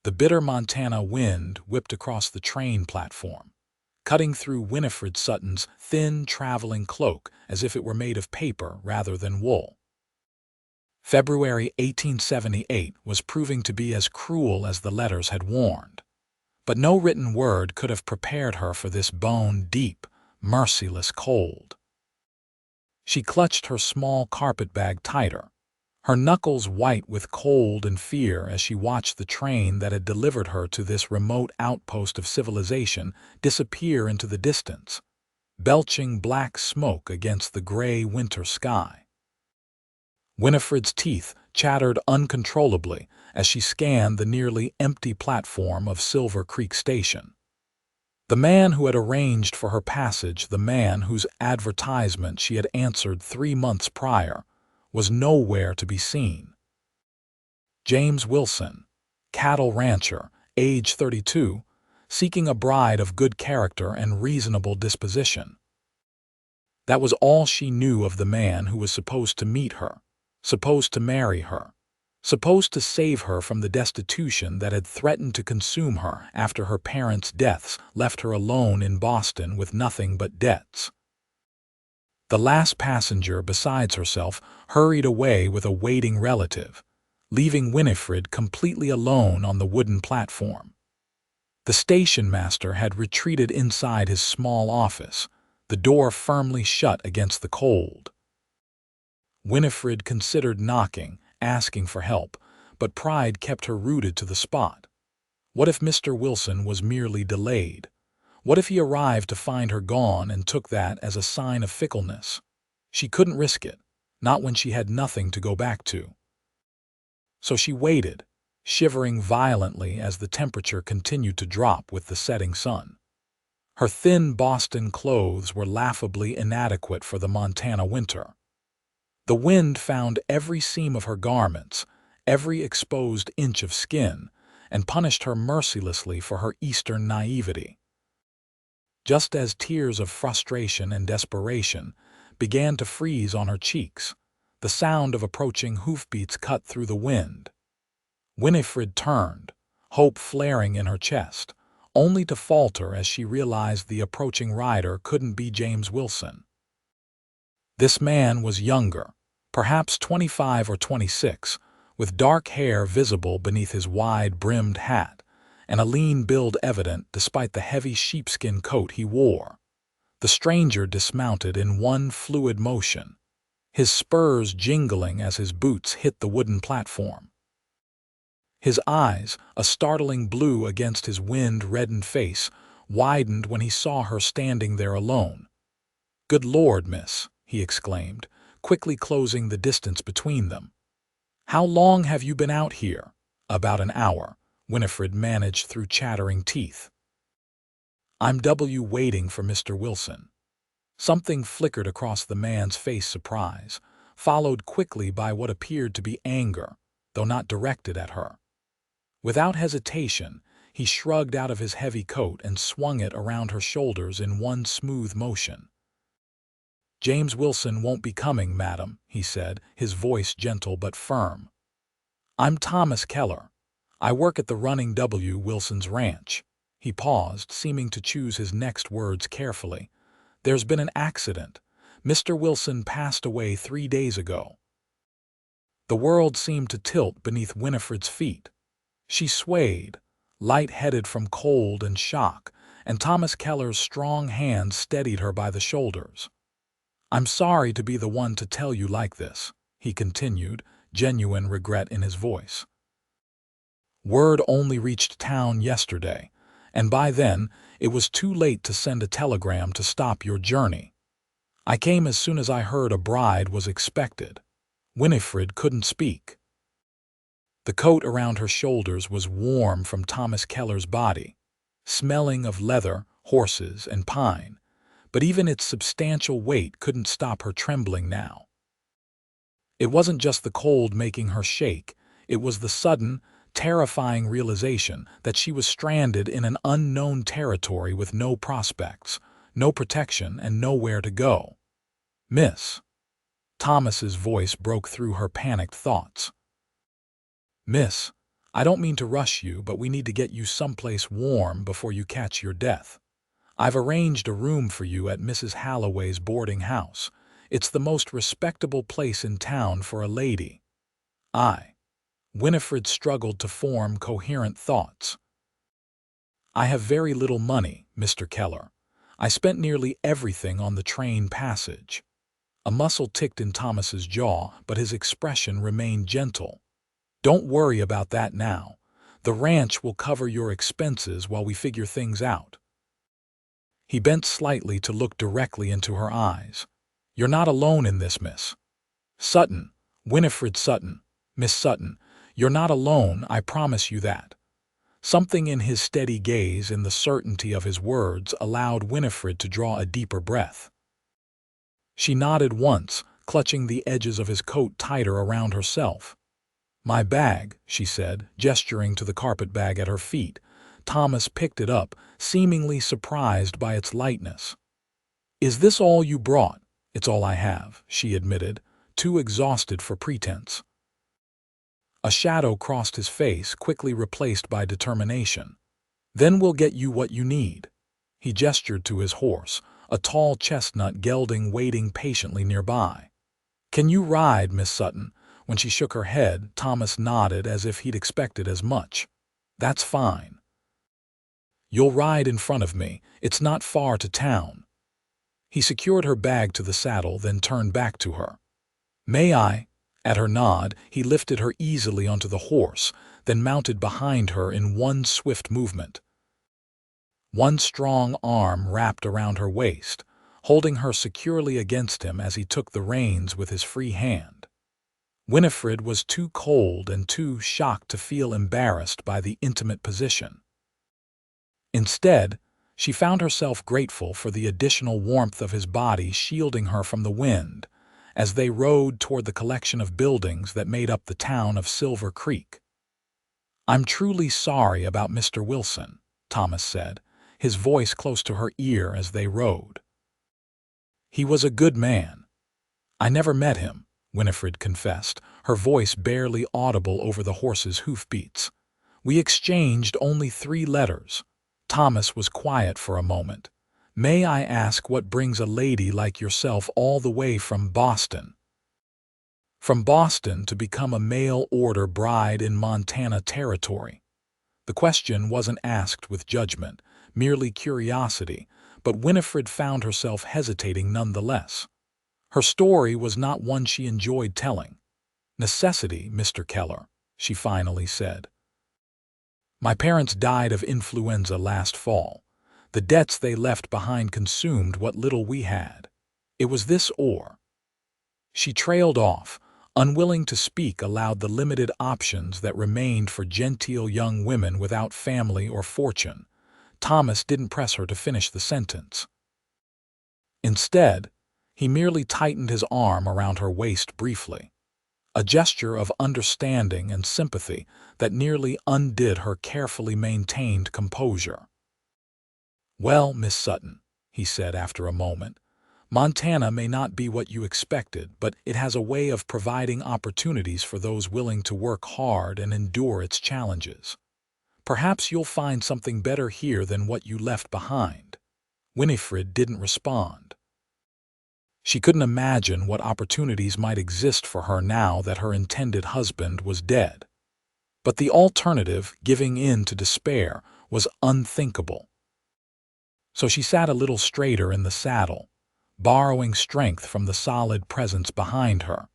The bitter Montana wind whipped across the train platform, cutting through Winifred Sutton's thin traveling cloak as if it were made of paper rather than wool. February 1878 was proving to be as cruel as the letters had warned, but no written word could have prepared her for this bone-deep, merciless cold. She clutched her small carpetbag tighter, her knuckles white with cold and fear as she watched the train that had delivered her to this remote outpost of civilization disappear into the distance, belching black smoke against the gray winter sky. Winifred's teeth chattered uncontrollably as she scanned the nearly empty platform of Silver Creek Station. The man who had arranged for her passage, the man whose advertisement she had answered 3 months prior, was nowhere to be seen. James Wilson, cattle rancher, age 32, seeking a bride of good character and reasonable disposition. That was all she knew of the man who was supposed to meet her, supposed to marry her, supposed to save her from the destitution that had threatened to consume her after her parents' deaths left her alone in Boston with nothing but debts. The last passenger besides herself hurried away with a waiting relative, leaving Winifred completely alone on the wooden platform. The station master had retreated inside his small office, the door firmly shut against the cold. Winifred considered knocking, asking for help, but pride kept her rooted to the spot. What if Mr. Wilson was merely delayed? What if he arrived to find her gone and took that as a sign of fickleness? She couldn't risk it, not when she had nothing to go back to. So she waited, shivering violently as the temperature continued to drop with the setting sun. Her thin Boston clothes were laughably inadequate for the Montana winter. The wind found every seam of her garments, every exposed inch of skin, and punished her mercilessly for her Eastern naivety. Just as tears of frustration and desperation began to freeze on her cheeks, the sound of approaching hoofbeats cut through the wind. Winifred turned, hope flaring in her chest, only to falter as she realized the approaching rider couldn't be James Wilson. This man was younger, perhaps 25 or 26, with dark hair visible beneath his wide-brimmed hat, and a lean build evident despite the heavy sheepskin coat he wore. The stranger dismounted in one fluid motion, his spurs jingling as his boots hit the wooden platform. His eyes, a startling blue against his wind-reddened face, widened when he saw her standing there alone. "Good Lord, miss," he exclaimed, quickly closing the distance between them. "How long have you been out here?" "About an hour," Winifred managed through chattering teeth. "I'm waiting for Mr. Wilson." Something flickered across the man's face, surprise, followed quickly by what appeared to be anger, though not directed at her. Without hesitation, he shrugged out of his heavy coat and swung it around her shoulders in one smooth motion. "James Wilson won't be coming, madam," he said, his voice gentle but firm. "I'm Thomas Keller. I work at the Running W. Wilson's ranch." He paused, seeming to choose his next words carefully. "There's been an accident. Mr. Wilson passed away 3 days ago." The world seemed to tilt beneath Winifred's feet. She swayed, light-headed from cold and shock, and Thomas Keller's strong hand steadied her by the shoulders. "I'm sorry to be the one to tell you like this," he continued, genuine regret in his voice. "Word only reached town yesterday, and by then it was too late to send a telegram to stop your journey. I came as soon as I heard a bride was expected." Winifred couldn't speak. The coat around her shoulders was warm from Thomas Keller's body, smelling of leather, horses, and pine, but even its substantial weight couldn't stop her trembling now. It wasn't just the cold making her shake, it was the sudden, terrifying realization that she was stranded in an unknown territory with no prospects, no protection, and nowhere to go. "Miss." Thomas's voice broke through her panicked thoughts. "Miss, I don't mean to rush you, but we need to get you someplace warm before you catch your death. I've arranged a room for you at Mrs. Halloway's boarding house. It's the most respectable place in town for a lady." Winifred struggled to form coherent thoughts. "I have very little money, Mr. Keller. I spent nearly everything on the train passage." A muscle ticked in Thomas's jaw, but his expression remained gentle. "Don't worry about that now. The ranch will cover your expenses while we figure things out." He bent slightly to look directly into her eyes. "You're not alone in this, Miss Sutton. Winifred Sutton. Miss Sutton, you're not alone, I promise you that." Something in his steady gaze and the certainty of his words allowed Winifred to draw a deeper breath. She nodded once, clutching the edges of his coat tighter around herself. "My bag," she said, gesturing to the carpet-bag at her feet. Thomas picked it up, seemingly surprised by its lightness. "Is this all you brought?" "It's all I have," she admitted, too exhausted for pretense. A shadow crossed his face, quickly replaced by determination. "Then we'll get you what you need." He gestured to his horse, a tall chestnut gelding waiting patiently nearby. "Can you ride, Miss Sutton?" When she shook her head, Thomas nodded as if he'd expected as much. "That's fine. You'll ride in front of me. It's not far to town." He secured her bag to the saddle, then turned back to her. "May I?" At her nod, he lifted her easily onto the horse, then mounted behind her in one swift movement. One strong arm wrapped around her waist, holding her securely against him as he took the reins with his free hand. Winifred was too cold and too shocked to feel embarrassed by the intimate position. Instead, she found herself grateful for the additional warmth of his body shielding her from the wind as they rode toward the collection of buildings that made up the town of Silver Creek. "I'm truly sorry about Mr. Wilson," Thomas said, his voice close to her ear as they rode. "He was a good man." "I never met him," Winifred confessed, her voice barely audible over the horse's hoofbeats. "We exchanged only 3 letters." Thomas was quiet for a moment. "May I ask what brings a lady like yourself all the way from Boston?" "From Boston to become a mail-order bride in Montana territory." The question wasn't asked with judgment, merely curiosity, but Winifred found herself hesitating nonetheless. Her story was not one she enjoyed telling. "Necessity, Mr. Keller," she finally said. "My parents died of influenza last fall. The debts they left behind consumed what little we had. It was this or—" She trailed off, unwilling to speak aloud the limited options that remained for genteel young women without family or fortune. Thomas didn't press her to finish the sentence. Instead, he merely tightened his arm around her waist briefly, a gesture of understanding and sympathy that nearly undid her carefully maintained composure. "Well, Miss Sutton," he said after a moment, "Montana may not be what you expected, but it has a way of providing opportunities for those willing to work hard and endure its challenges. Perhaps you'll find something better here than what you left behind." Winifred didn't respond. She couldn't imagine what opportunities might exist for her now that her intended husband was dead. But the alternative, giving in to despair, was unthinkable. So she sat a little straighter in the saddle, borrowing strength from the solid presence behind her,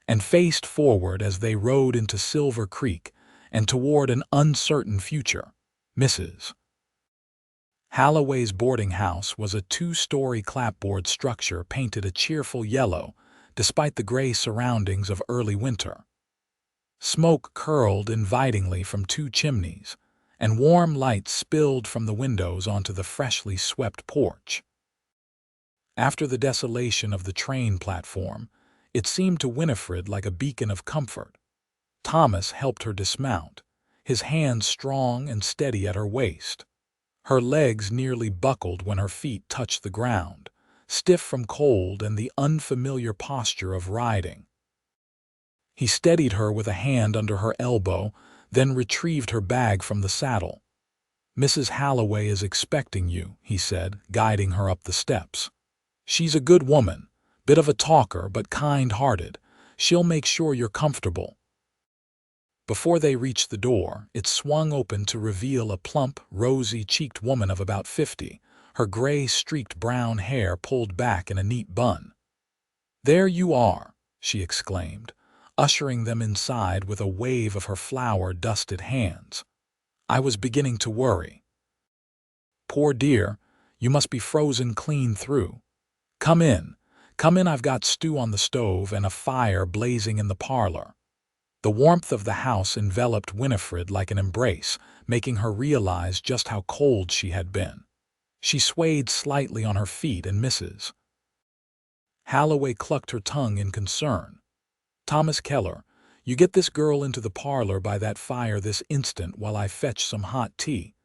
and faced forward as they rode into Silver Creek and toward an uncertain future. Mrs. Halloway's boarding house was a 2-story clapboard structure painted a cheerful yellow, despite the gray surroundings of early winter. Smoke curled invitingly from 2 chimneys, and warm light spilled from the windows onto the freshly swept porch. After the desolation of the train platform, it seemed to Winifred like a beacon of comfort. Thomas helped her dismount, his hands strong and steady at her waist. Her legs nearly buckled when her feet touched the ground, stiff from cold and the unfamiliar posture of riding. He steadied her with a hand under her elbow, then retrieved her bag from the saddle. "Mrs. Halloway is expecting you," he said, guiding her up the steps. "She's a good woman, bit of a talker but kind-hearted. She'll make sure you're comfortable." Before they reached the door, it swung open to reveal a plump, rosy-cheeked woman of about 50, her gray-streaked brown hair pulled back in a neat bun. "There you are," she exclaimed, ushering them inside with a wave of her flour-dusted hands. "I was beginning to worry. Poor dear, you must be frozen clean through. Come in, I've got stew on the stove and a fire blazing in the parlor." The warmth of the house enveloped Winifred like an embrace, making her realize just how cold she had been. She swayed slightly on her feet, and Mrs. Halloway clucked her tongue in concern. "Thomas Keller, you get this girl into the parlor by that fire this instant while I fetch some hot tea.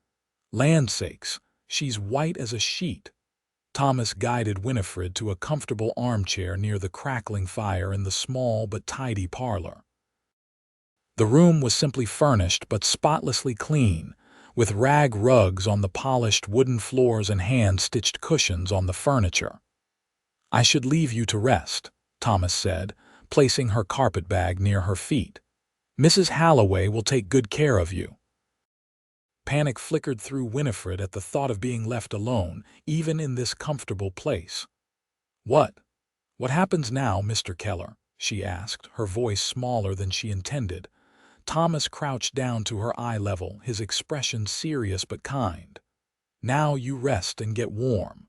Land sakes, she's white as a sheet." Thomas guided Winifred to a comfortable armchair near the crackling fire in the small but tidy parlor. The room was simply furnished but spotlessly clean, with rag rugs on the polished wooden floors and hand-stitched cushions on the furniture. "I should leave you to rest," Thomas said, placing her carpetbag near her feet. "Mrs. Halloway will take good care of you." Panic flickered through Winifred at the thought of being left alone, even in this comfortable place. What happens now, Mr. Keller?" she asked, her voice smaller than she intended. Thomas crouched down to her eye level, his expression serious but kind. "Now you rest and get warm.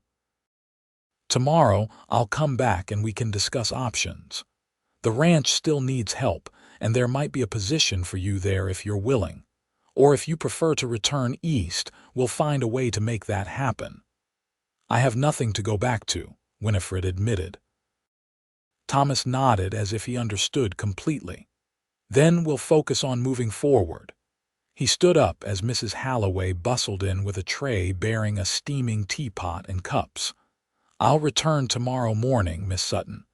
Tomorrow I'll come back and we can discuss options. The ranch still needs help, and there might be a position for you there if you're willing. Or if you prefer to return east, we'll find a way to make that happen." "I have nothing to go back to," Winifred admitted. Thomas nodded as if he understood completely. "Then we'll focus on moving forward." He stood up as Mrs. Halloway bustled in with a tray bearing a steaming teapot and cups. "I'll return tomorrow morning, Miss Sutton."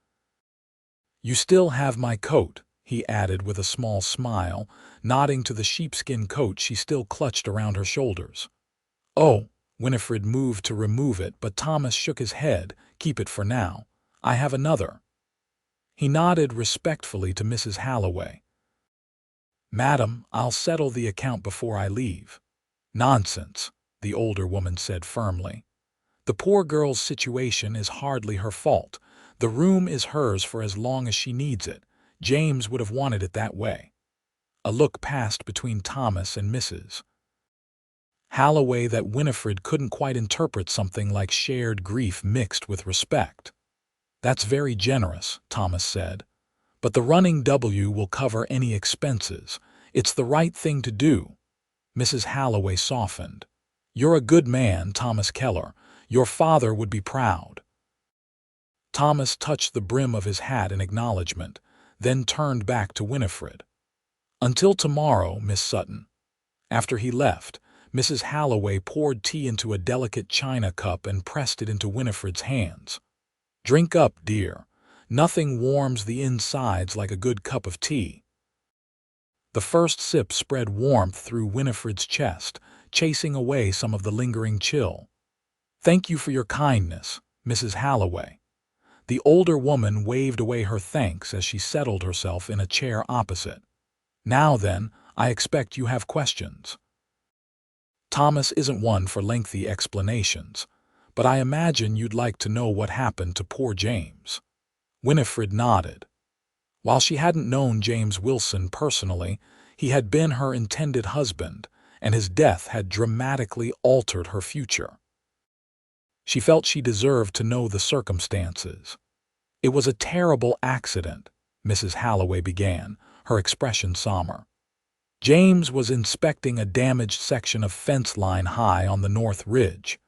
"You still have my coat," he added with a small smile, nodding to the sheepskin coat she still clutched around her shoulders. "Oh," Winifred moved to remove it, but Thomas shook his head. "Keep it for now. I have another." He nodded respectfully to Mrs. Halloway. "Madam, I'll settle the account before I leave." "Nonsense," the older woman said firmly. "The poor girl's situation is hardly her fault. The room is hers for as long as she needs it. James would have wanted it that way." A look passed between Thomas and Mrs. Halloway that Winifred couldn't quite interpret, something like shared grief mixed with respect. "That's very generous," Thomas said. "But the running W will cover any expenses. It's the right thing to do." Mrs. Halloway softened. "You're a good man, Thomas Keller. Your father would be proud." Thomas touched the brim of his hat in acknowledgement, then turned back to Winifred. "Until tomorrow, Miss Sutton." After he left, Mrs. Halloway poured tea into a delicate china cup and pressed it into Winifred's hands. "Drink up, dear. Nothing warms the insides like a good cup of tea." The first sip spread warmth through Winifred's chest, chasing away some of the lingering chill. "Thank you for your kindness, Mrs. Halloway." The older woman waved away her thanks as she settled herself in a chair opposite. "Now then, I expect you have questions." Thomas isn't one for lengthy explanations, but I imagine you'd like to know what happened to poor James. Winifred nodded. While she hadn't known James Wilson personally, he had been her intended husband, and his death had dramatically altered her future. She felt she deserved to know the circumstances. "It was a terrible accident," Mrs. Halloway began, her expression somber. "James was inspecting a damaged section of fence line high on the North Ridge.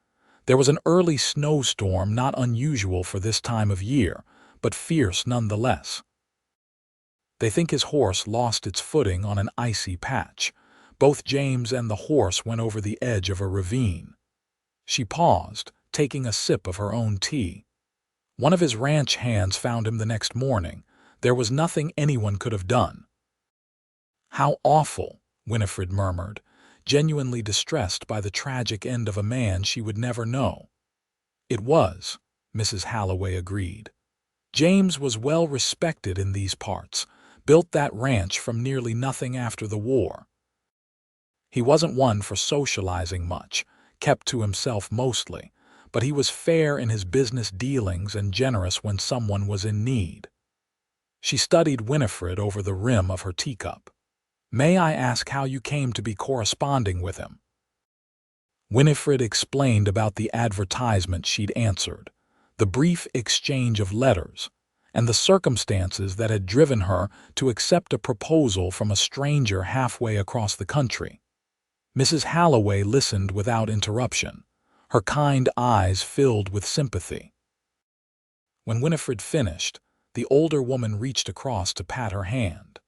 There was an early snowstorm, not unusual for this time of year, but fierce nonetheless. They think his horse lost its footing on an icy patch. Both James and the horse went over the edge of a ravine." She paused, taking a sip of her own tea. "One of his ranch hands found him the next morning. There was nothing anyone could have done." "How awful," Winifred murmured, genuinely distressed by the tragic end of a man she would never know. It was, Mrs. Halloway agreed. James was well respected in these parts, built that ranch from nearly nothing after the war. He wasn't one for socializing much, kept to himself mostly, but he was fair in his business dealings and generous when someone was in need. She studied Winifred over the rim of her teacup. "May I ask how you came to be corresponding with him?" Winifred explained about the advertisement she'd answered, the brief exchange of letters, and the circumstances that had driven her to accept a proposal from a stranger halfway across the country. Mrs. Halloway listened without interruption, her kind eyes filled with sympathy. When Winifred finished, the older woman reached across to pat her hand.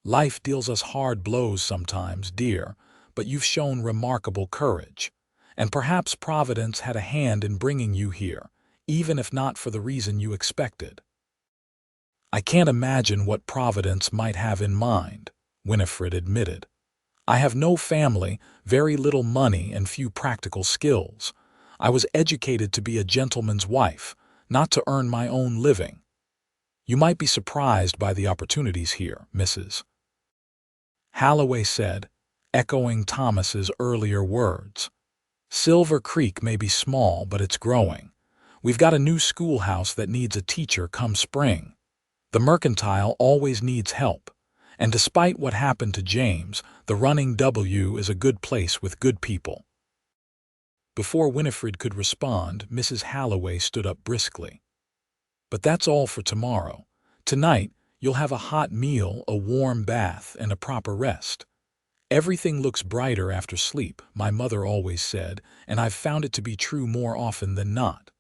"Life deals us hard blows sometimes, dear, but you've shown remarkable courage, and perhaps Providence had a hand in bringing you here, even if not for the reason you expected." "I can't imagine what Providence might have in mind," Winifred admitted. "I have no family, very little money, and few practical skills. I was educated to be a gentleman's wife, not to earn my own living. You might be surprised by the opportunities here, Mrs. Halloway said, echoing Thomas's earlier words. "Silver Creek may be small, but it's growing. We've got a new schoolhouse that needs a teacher come spring. The Mercantile always needs help, and despite what happened to James, the Running W is a good place with good people." Before Winifred could respond, Mrs. Halloway stood up briskly. "But that's all for tomorrow. Tonight, you'll have a hot meal, a warm bath, and a proper rest. Everything looks brighter after sleep, my mother always said, and I've found it to be true more often than not."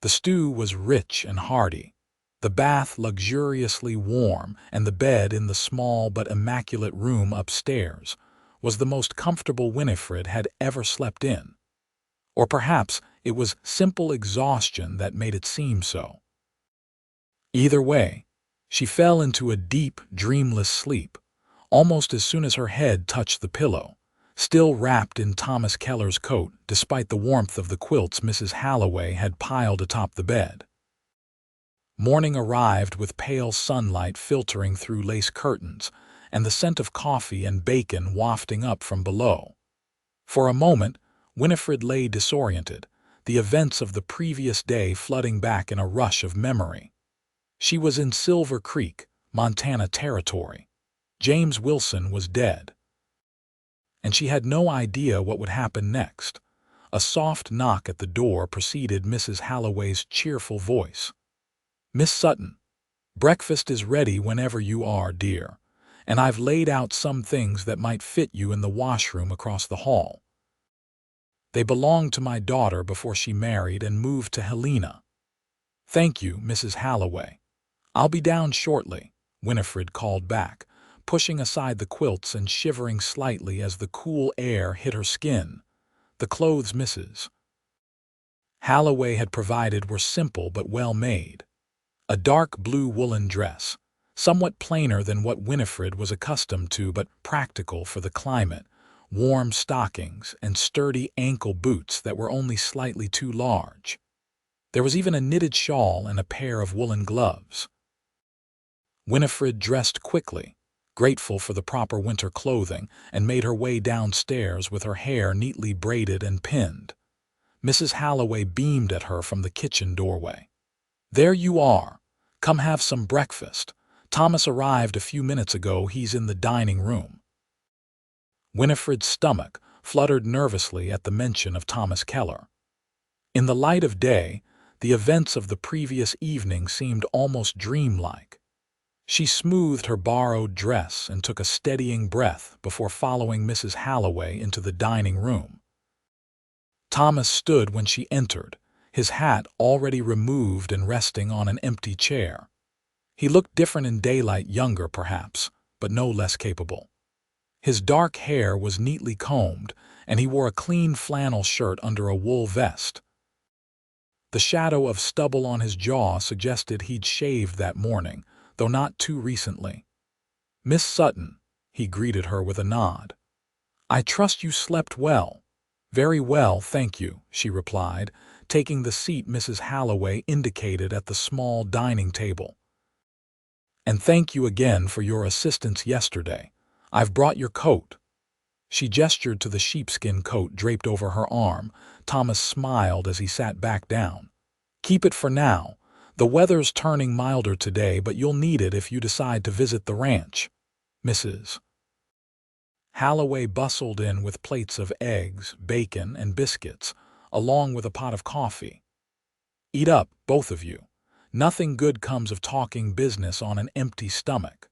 The stew was rich and hearty, the bath luxuriously warm, and the bed in the small but immaculate room upstairs was the most comfortable Winifred had ever slept in. Or perhaps it was simple exhaustion that made it seem so. Either way, she fell into a deep, dreamless sleep, almost as soon as her head touched the pillow, still wrapped in Thomas Keller's coat despite the warmth of the quilts Mrs. Halloway had piled atop the bed. Morning arrived with pale sunlight filtering through lace curtains and the scent of coffee and bacon wafting up from below. For a moment, Winifred lay disoriented, the events of the previous day flooding back in a rush of memory. She was in Silver Creek, Montana territory. James Wilson was dead. And she had no idea what would happen next. A soft knock at the door preceded Mrs. Halloway's cheerful voice. "Miss Sutton, breakfast is ready whenever you are, dear, and I've laid out some things that might fit you in the washroom across the hall. They belonged to my daughter before she married and moved to Helena." "Thank you, Mrs. Halloway. I'll be down shortly," Winifred called back, pushing aside the quilts and shivering slightly as the cool air hit her skin. The clothes Mrs. Halloway had provided were simple but well made. A dark blue woolen dress, somewhat plainer than what Winifred was accustomed to but practical for the climate, warm stockings, and sturdy ankle boots that were only slightly too large. There was even a knitted shawl and a pair of woolen gloves. Winifred dressed quickly, grateful for the proper winter clothing, and made her way downstairs with her hair neatly braided and pinned. Mrs. Halloway beamed at her from the kitchen doorway. "There you are. Come have some breakfast. Thomas arrived a few minutes ago. He's in the dining room." Winifred's stomach fluttered nervously at the mention of Thomas Keller. In the light of day, the events of the previous evening seemed almost dreamlike. She smoothed her borrowed dress and took a steadying breath before following Mrs. Halloway into the dining room. Thomas stood when she entered, his hat already removed and resting on an empty chair. He looked different in daylight, younger perhaps, but no less capable. His dark hair was neatly combed, and he wore a clean flannel shirt under a wool vest. The shadow of stubble on his jaw suggested he'd shaved that morning, though not too recently. "Miss Sutton," he greeted her with a nod. "I trust you slept well." "Very well, thank you," she replied, taking the seat Mrs. Halloway indicated at the small dining table. "And thank you again for your assistance yesterday. I've brought your coat." She gestured to the sheepskin coat draped over her arm. Thomas smiled as he sat back down. "Keep it for now. The weather's turning milder today, but you'll need it if you decide to visit the ranch." Mrs. Halloway bustled in with plates of eggs, bacon, and biscuits, along with a pot of coffee. "Eat up, both of you. Nothing good comes of talking business on an empty stomach."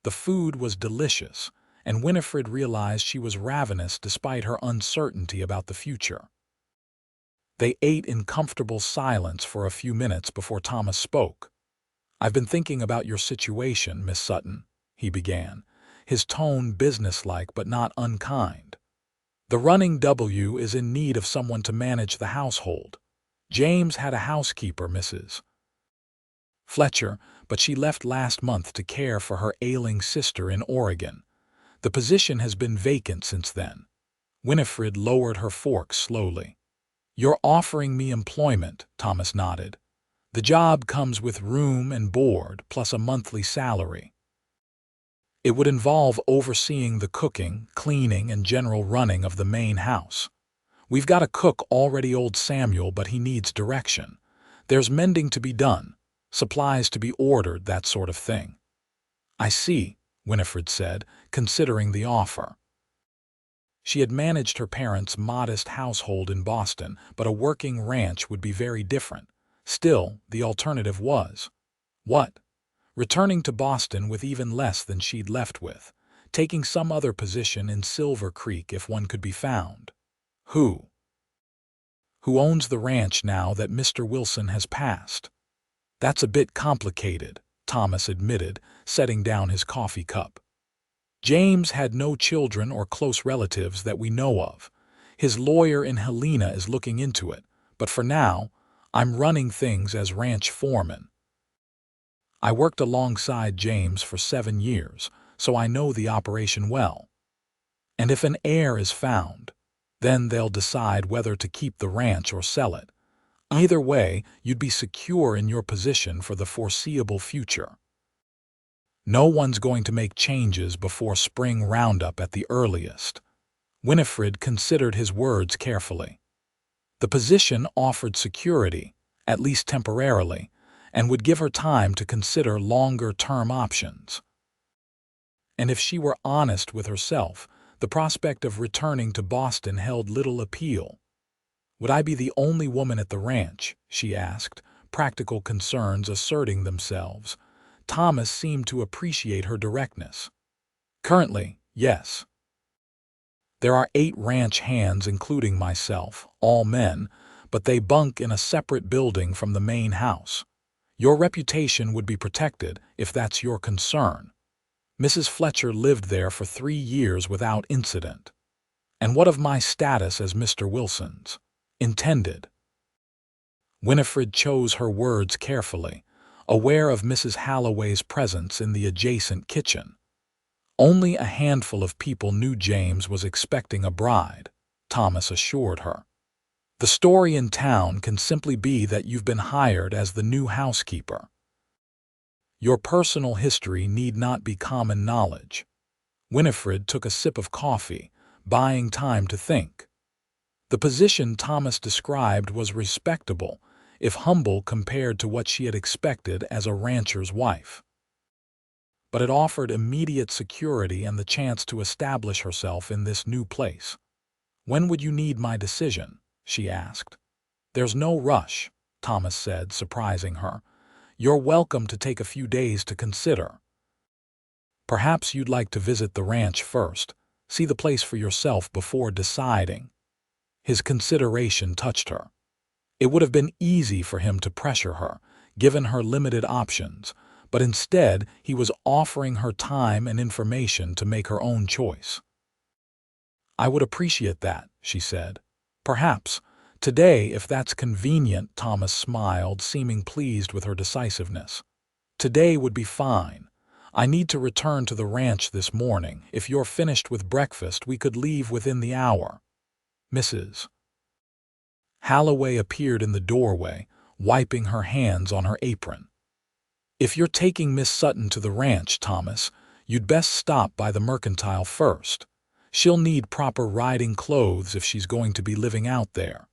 The food was delicious, and Winifred realized she was ravenous despite her uncertainty about the future. They ate in comfortable silence for a few minutes before Thomas spoke. "I've been thinking about your situation, Miss Sutton," he began, his tone businesslike but not unkind. "The running W is in need of someone to manage the household. James had a housekeeper, Mrs. Fletcher, but she left last month to care for her ailing sister in Oregon. The position has been vacant since then." Winifred lowered her fork slowly. "You're offering me employment," Thomas nodded. "The job comes with room and board, plus a monthly salary. It would involve overseeing the cooking, cleaning, and general running of the main house. We've got a cook already, old Samuel, but he needs direction. There's mending to be done, supplies to be ordered, that sort of thing." "I see," Winifred said, considering the offer. She had managed her parents' modest household in Boston, but a working ranch would be very different. Still, the alternative was, what? Returning to Boston with even less than she'd left with, taking some other position in Silver Creek if one could be found. Who owns the ranch now that Mr. Wilson has passed? "That's a bit complicated," Thomas admitted, setting down his coffee cup. "James had no children or close relatives that we know of. His lawyer in Helena is looking into it, but for now, I'm running things as ranch foreman. I worked alongside James for 7 years, so I know the operation well. And if an heir is found, then they'll decide whether to keep the ranch or sell it. Either way, you'd be secure in your position for the foreseeable future. No one's going to make changes before spring roundup at the earliest." Winifred considered his words carefully. The position offered security, at least temporarily, and would give her time to consider longer-term options. And if she were honest with herself, the prospect of returning to Boston held little appeal. "Would I be the only woman at the ranch?" she asked, practical concerns asserting themselves. Thomas seemed to appreciate her directness. "Currently, yes. There are 8 ranch hands, including myself, all men, but they bunk in a separate building from the main house. Your reputation would be protected if that's your concern. Mrs. Fletcher lived there for 3 years without incident. And what of my status as Mr. Wilson's intended?" Winifred chose her words carefully, aware of Mrs. Halloway's presence in the adjacent kitchen. "Only a handful of people knew James was expecting a bride," Thomas assured her. "The story in town can simply be that you've been hired as the new housekeeper. Your personal history need not be common knowledge." Winifred took a sip of coffee, buying time to think. The position Thomas described was respectable, if humble compared to what she had expected as a rancher's wife. But it offered immediate security and the chance to establish herself in this new place. "When would you need my decision?" she asked. "There's no rush," Thomas said, surprising her. "You're welcome to take a few days to consider. Perhaps you'd like to visit the ranch first, see the place for yourself before deciding." His consideration touched her. It would have been easy for him to pressure her, given her limited options, but instead he was offering her time and information to make her own choice. "I would appreciate that," she said. "Perhaps today, if that's convenient." Thomas smiled, seeming pleased with her decisiveness. "Today would be fine. I need to return to the ranch this morning. If you're finished with breakfast, we could leave within the hour. Mrs. Halloway appeared in the doorway, wiping her hands on her apron. If you're taking Miss Sutton to the ranch, Thomas, you'd best stop by the mercantile first. She'll need proper riding clothes if she's going to be living out there.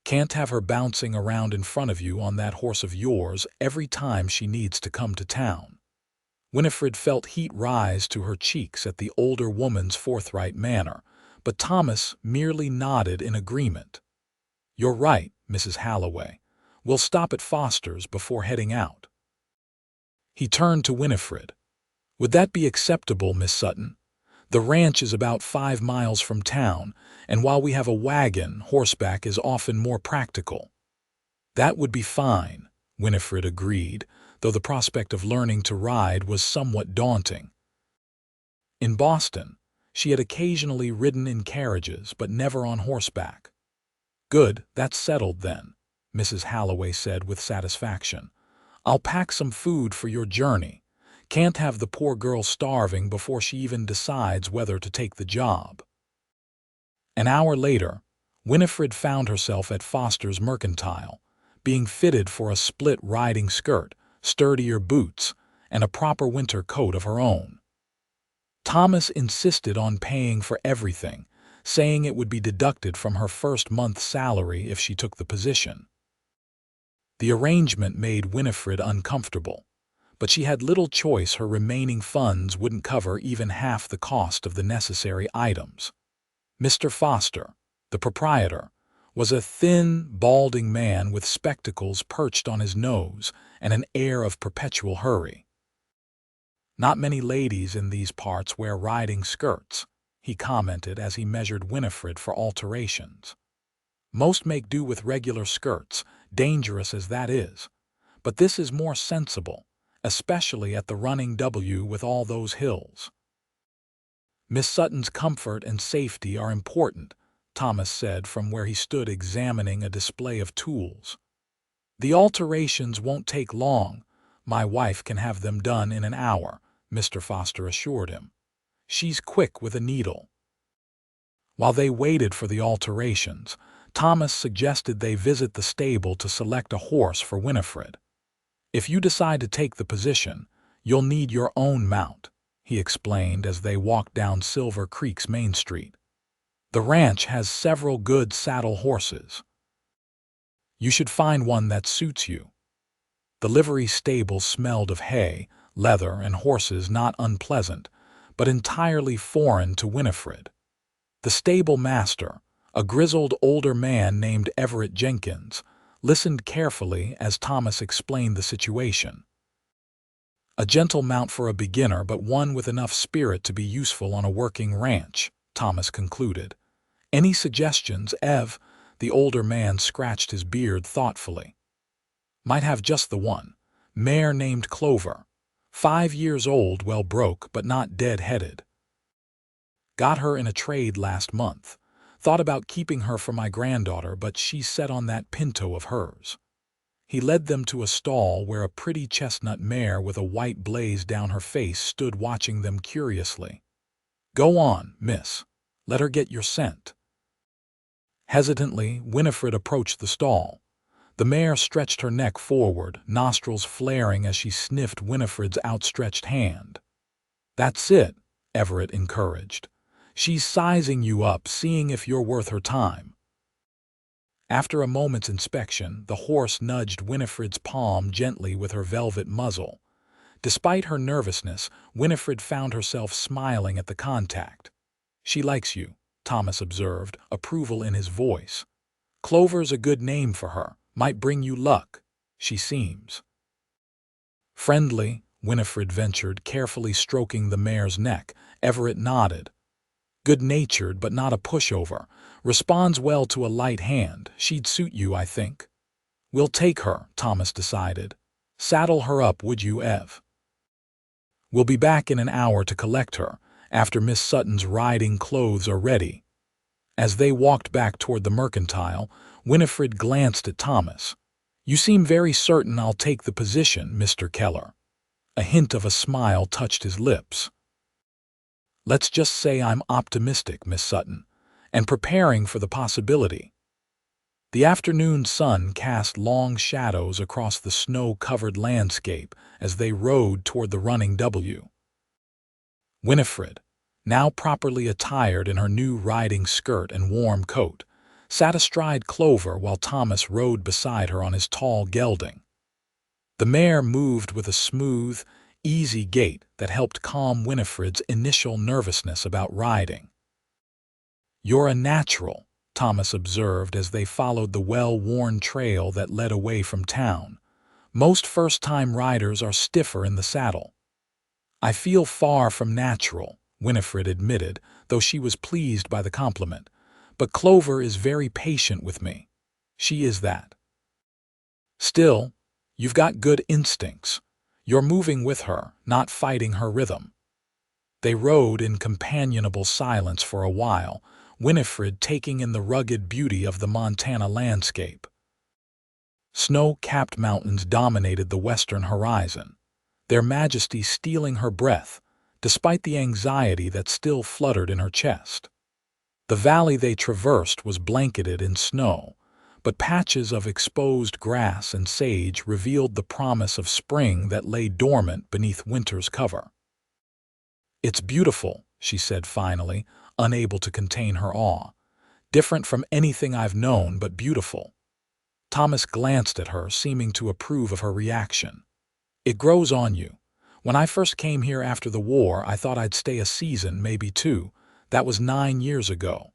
Can't have her bouncing around in front of you on that horse of yours every time she needs to come to town. Winifred felt heat rise to her cheeks at the older woman's forthright manner, but Thomas merely nodded in agreement. You're right, Mrs. Halloway. We'll stop at Foster's before heading out. He turned to Winifred. Would that be acceptable, Miss Sutton? The ranch is about 5 miles from town, and while we have a wagon, horseback is often more practical. That would be fine, Winifred agreed, though the prospect of learning to ride was somewhat daunting. In Boston, she had occasionally ridden in carriages, but never on horseback. Good, that's settled then, Mrs. Halloway said with satisfaction. I'll pack some food for your journey. Can't have the poor girl starving before she even decides whether to take the job. An hour later, Winifred found herself at Foster's Mercantile, being fitted for a split riding skirt, sturdier boots, and a proper winter coat of her own. Thomas insisted on paying for everything, saying it would be deducted from her first month's salary if she took the position. The arrangement made Winifred uncomfortable, but she had little choice. Her remaining funds wouldn't cover even half the cost of the necessary items. Mr. Foster, the proprietor, was a thin, balding man with spectacles perched on his nose and an air of perpetual hurry. Not many ladies in these parts wear riding skirts, he commented as he measured Winifred for alterations. Most make do with regular skirts, dangerous as that is, but this is more sensible, especially at the running W with all those hills. Miss Sutton's comfort and safety are important, Thomas said from where he stood examining a display of tools. The alterations won't take long. My wife can have them done in an hour, Mr. Foster assured him. She's quick with a needle. While they waited for the alterations, Thomas suggested they visit the stable to select a horse for Winifred. If you decide to take the position, you'll need your own mount, he explained as they walked down Silver Creek's Main Street. The ranch has several good saddle horses. You should find one that suits you. The livery stable smelled of hay, leather, and horses not unpleasant, but entirely foreign to Winifred. The stable master, a grizzled older man named Everett Jenkins, listened carefully as Thomas explained the situation. A gentle mount for a beginner, but one with enough spirit to be useful on a working ranch, Thomas concluded. Any suggestions, Ev? The older man scratched his beard thoughtfully. Might have just the one. Mare named Clover. 5 years old, well broke, but not dead-headed. Got her in a trade last month. Thought about keeping her for my granddaughter, but she's set on that pinto of hers. He led them to a stall where a pretty chestnut mare with a white blaze down her face stood watching them curiously. Go on, miss. Let her get your scent. Hesitantly, Winifred approached the stall. The mare stretched her neck forward, nostrils flaring as she sniffed Winifred's outstretched hand. That's it, Everett encouraged. She's sizing you up, seeing if you're worth her time. After a moment's inspection, the horse nudged Winifred's palm gently with her velvet muzzle. Despite her nervousness, Winifred found herself smiling at the contact. She likes you, Thomas observed, approval in his voice. Clover's a good name for her. Might bring you luck. She seems friendly, Winifred ventured, carefully stroking the mare's neck. Everett nodded. Good-natured, but not a pushover. Responds well to a light hand. She'd suit you, I think. We'll take her, Thomas decided. Saddle her up, would you, Ev? We'll be back in an hour to collect her, after Miss Sutton's riding clothes are ready. As they walked back toward the mercantile, Winifred glanced at Thomas. You seem very certain I'll take the position, Mr. Keller. A hint of a smile touched his lips. "Let's just say I'm optimistic, Miss Sutton, and preparing for the possibility." The afternoon sun cast long shadows across the snow-covered landscape as they rode toward the running W. Winifred, now properly attired in her new riding skirt and warm coat, sat astride Clover while Thomas rode beside her on his tall gelding. The mare moved with a smooth, easy gait that helped calm Winifred's initial nervousness about riding. "You're a natural," Thomas observed as they followed the well-worn trail that led away from town. "Most first-time riders are stiffer in the saddle." "I feel far from natural," Winifred admitted, though she was pleased by the compliment. "But Clover is very patient with me. She is that. Still, you've got good instincts. You're moving with her, not fighting her rhythm." They rode in companionable silence for a while, Winifred taking in the rugged beauty of the Montana landscape. Snow-capped mountains dominated the western horizon, their majesty stealing her breath, despite the anxiety that still fluttered in her chest. The valley they traversed was blanketed in snow, but patches of exposed grass and sage revealed the promise of spring that lay dormant beneath winter's cover. "It's beautiful," she said finally, unable to contain her awe. "Different from anything I've known, but beautiful." Thomas glanced at her, seeming to approve of her reaction. "It grows on you. When I first came here after the war, I thought I'd stay a season, maybe two. That was 9 years ago."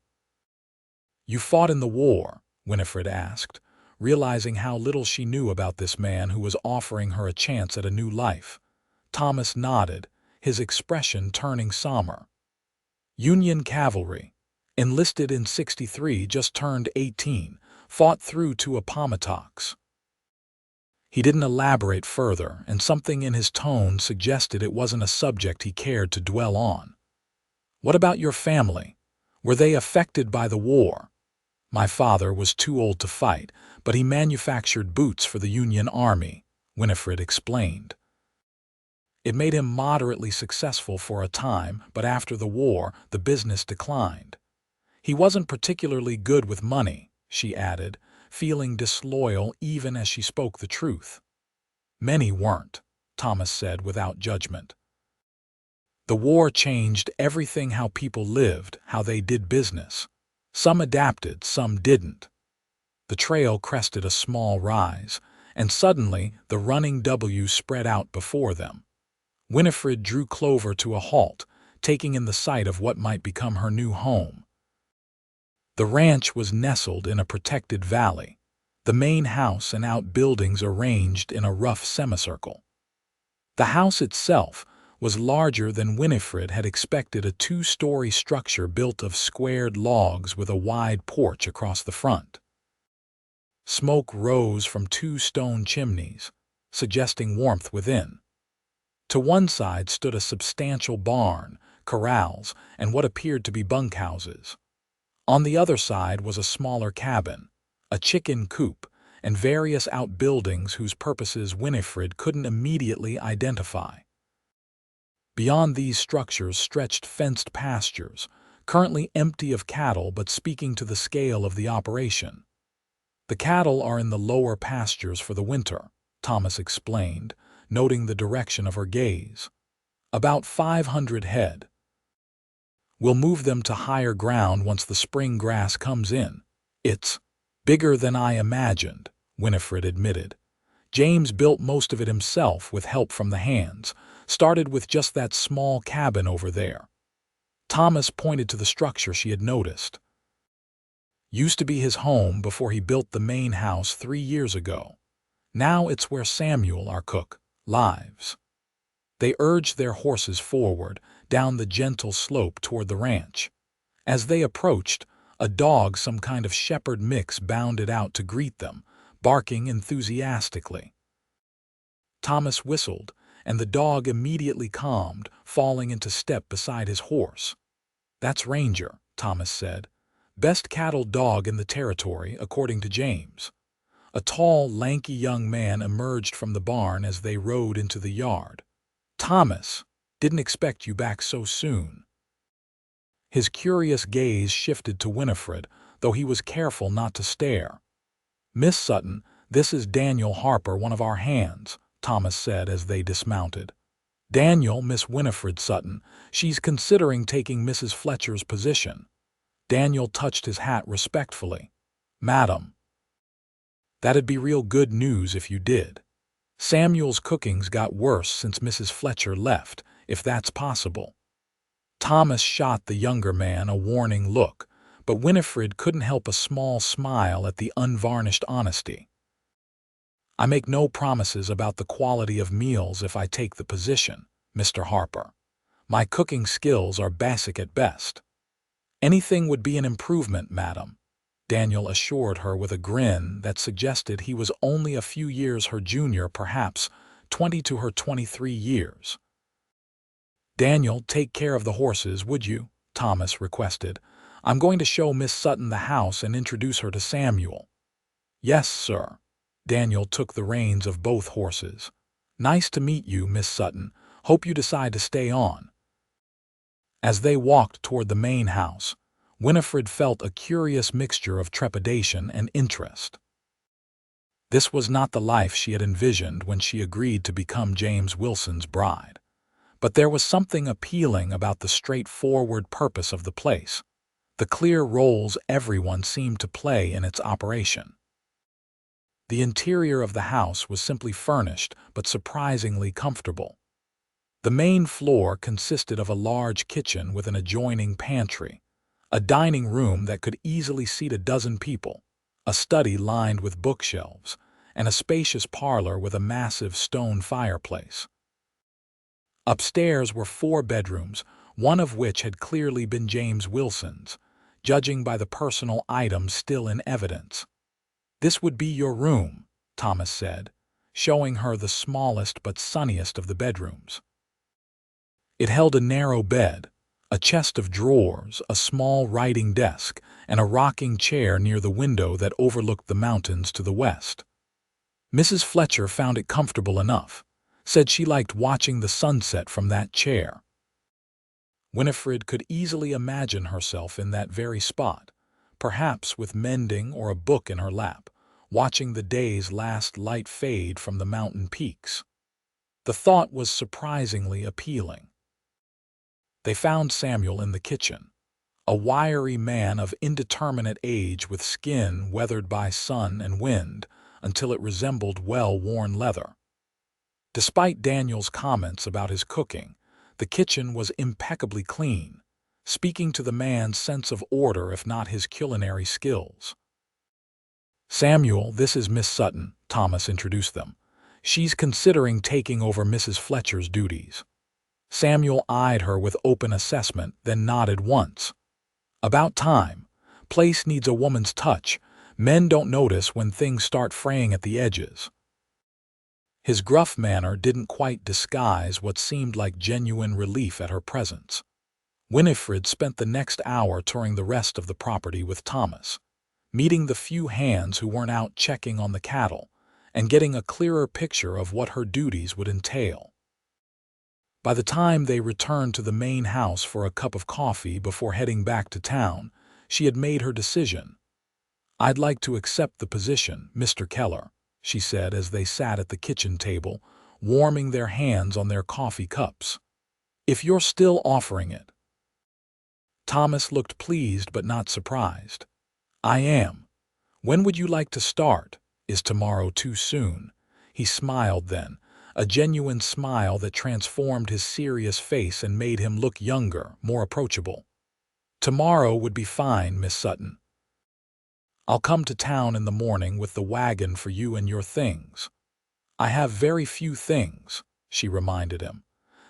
"You fought in the war?" Winifred asked, realizing how little she knew about this man who was offering her a chance at a new life. Thomas nodded, his expression turning somber. "Union cavalry. Enlisted in '63, just turned 18, fought through to Appomattox." He didn't elaborate further, and something in his tone suggested it wasn't a subject he cared to dwell on. "What about your family? Were they affected by the war?" "My father was too old to fight, but he manufactured boots for the Union Army," Winifred explained. "It made him moderately successful for a time, but after the war, the business declined. He wasn't particularly good with money," she added, feeling disloyal even as she spoke the truth. "Many weren't," Thomas said without judgment. "The war changed everything: how people lived, how they did business. Some adapted, some didn't." The trail crested a small rise, and suddenly the running W spread out before them. Winifred drew Clover to a halt, taking in the sight of what might become her new home. The ranch was nestled in a protected valley, the main house and outbuildings arranged in a rough semicircle. The house itself was larger than Winifred had expected, a 2-story structure built of squared logs with a wide porch across the front. Smoke rose from 2 stone chimneys, suggesting warmth within. To one side stood a substantial barn, corrals, and what appeared to be bunkhouses. On the other side was a smaller cabin, a chicken coop, and various outbuildings whose purposes Winifred couldn't immediately identify. Beyond these structures stretched fenced pastures, currently empty of cattle but speaking to the scale of the operation. "The cattle are in the lower pastures for the winter," Thomas explained, noting the direction of her gaze. "About 500 head. We'll move them to higher ground once the spring grass comes in. It's bigger than I imagined," Winifred admitted. "James built most of it himself with help from the hands. Started with just that small cabin over there." Thomas pointed to the structure she had noticed. "Used to be his home before he built the main house 3 years ago. Now it's where Samuel, our cook, lives." They urged their horses forward, down the gentle slope toward the ranch. As they approached, a dog, some kind of shepherd mix, bounded out to greet them, barking enthusiastically. Thomas whistled, and the dog immediately calmed, falling into step beside his horse. "That's Ranger," Thomas said. "Best cattle dog in the territory, according to James." A tall, lanky young man emerged from the barn as they rode into the yard. "Thomas, didn't expect you back so soon." His curious gaze shifted to Winifred, though he was careful not to stare. "Miss Sutton, this is Daniel Harper, one of our hands," Thomas said as they dismounted. "Daniel, Miss Winifred Sutton. She's considering taking Mrs. Fletcher's position." Daniel touched his hat respectfully. "Madam, that'd be real good news if you did. Samuel's cooking's got worse since Mrs. Fletcher left, if that's possible." Thomas shot the younger man a warning look, but Winifred couldn't help a small smile at the unvarnished honesty. "I make no promises about the quality of meals if I take the position, Mr. Harper. My cooking skills are basic at best." "Anything would be an improvement, madam," Daniel assured her with a grin that suggested he was only a few years her junior, perhaps 20 to her 23 years. "Daniel, take care of the horses, would you?" Thomas requested. "I'm going to show Miss Sutton the house and introduce her to Samuel." "Yes, sir." Daniel took the reins of both horses. "Nice to meet you, Miss Sutton. Hope you decide to stay on." As they walked toward the main house, Winifred felt a curious mixture of trepidation and interest. This was not the life she had envisioned when she agreed to become James Wilson's bride. But there was something appealing about the straightforward purpose of the place, the clear roles everyone seemed to play in its operation. The interior of the house was simply furnished but surprisingly comfortable. The main floor consisted of a large kitchen with an adjoining pantry, a dining room that could easily seat a dozen people, a study lined with bookshelves, and a spacious parlor with a massive stone fireplace. Upstairs were 4 bedrooms, one of which had clearly been James Wilson's, judging by the personal items still in evidence. "This would be your room," Thomas said, showing her the smallest but sunniest of the bedrooms. It held a narrow bed, a chest of drawers, a small writing desk, and a rocking chair near the window that overlooked the mountains to the west. Mrs. Fletcher found it comfortable enough, said she liked watching the sunset from that chair. Winifred could easily imagine herself in that very spot, perhaps with mending or a book in her lap, watching the day's last light fade from the mountain peaks. The thought was surprisingly appealing. They found Samuel in the kitchen, a wiry man of indeterminate age with skin weathered by sun and wind until it resembled well-worn leather. Despite Daniel's comments about his cooking, the kitchen was impeccably clean, speaking to the man's sense of order if not his culinary skills. "Samuel, this is Miss Sutton," Thomas introduced them. "She's considering taking over Mrs. Fletcher's duties." Samuel eyed her with open assessment, then nodded once. "About time. Place needs a woman's touch. Men don't notice when things start fraying at the edges." His gruff manner didn't quite disguise what seemed like genuine relief at her presence. Winifred spent the next hour touring the rest of the property with Thomas, meeting the few hands who weren't out checking on the cattle, and getting a clearer picture of what her duties would entail. By the time they returned to the main house for a cup of coffee before heading back to town, she had made her decision. "I'd like to accept the position, Mr. Keller," she said as they sat at the kitchen table, warming their hands on their coffee cups. "If you're still offering it." Thomas looked pleased but not surprised. "I am. When would you like to start? Is tomorrow too soon?" He smiled then, a genuine smile that transformed his serious face and made him look younger, more approachable. "Tomorrow would be fine, Miss Sutton. I'll come to town in the morning with the wagon for you and your things." "I have very few things," she reminded him.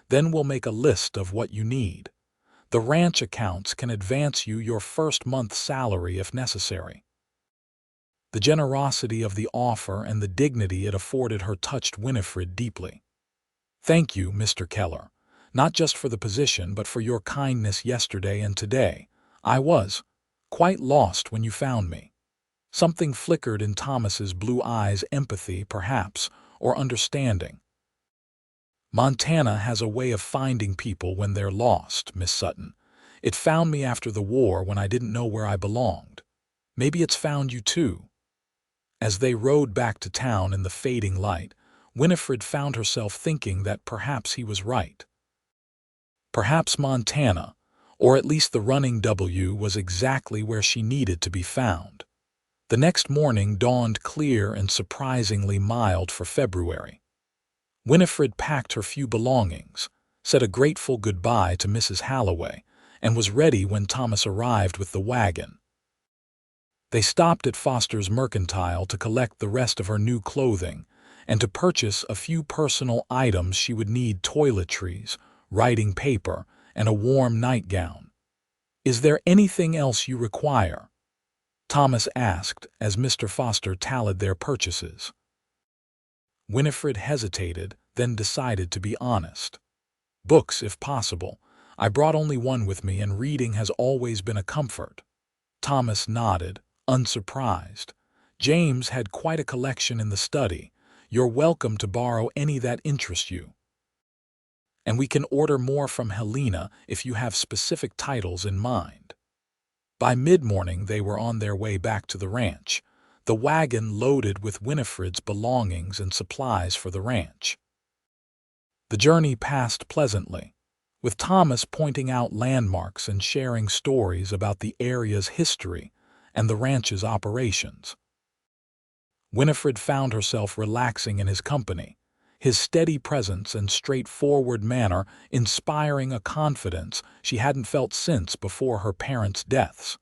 "Then we'll make a list of what you need. The ranch accounts can advance you your first month's salary if necessary." The generosity of the offer and the dignity it afforded her touched Winifred deeply. "Thank you, Mr. Keller, not just for the position but for your kindness yesterday and today. I was quite lost when you found me." Something flickered in Thomas's blue eyes, empathy, perhaps, or understanding. Montana has a way of finding people when they're lost, Miss Sutton. It found me after the war when I didn't know where I belonged. Maybe it's found you too." As they rode back to town in the fading light, Winifred found herself thinking that perhaps he was right. Perhaps Montana, or at least the running W, was exactly where she needed to be found. The next morning dawned clear and surprisingly mild for February. Winifred packed her few belongings, said a grateful goodbye to Mrs. Halloway, and was ready when Thomas arrived with the wagon. They stopped at Foster's Mercantile to collect the rest of her new clothing and to purchase a few personal items she would need: toiletries, writing paper, and a warm nightgown. "Is there anything else you require?" Thomas asked as Mr. Foster tallied their purchases. Winifred hesitated, then decided to be honest. "Books, if possible. I brought only one with me, and reading has always been a comfort." Thomas nodded, unsurprised. "James had quite a collection in the study. You're welcome to borrow any that interest you. And we can order more from Helena if you have specific titles in mind." By mid-morning they were on their way back to the ranch, the wagon loaded with Winifred's belongings and supplies for the ranch. The journey passed pleasantly, with Thomas pointing out landmarks and sharing stories about the area's history and the ranch's operations. Winifred found herself relaxing in his company, his steady presence and straightforward manner inspiring a confidence she hadn't felt since before her parents' deaths.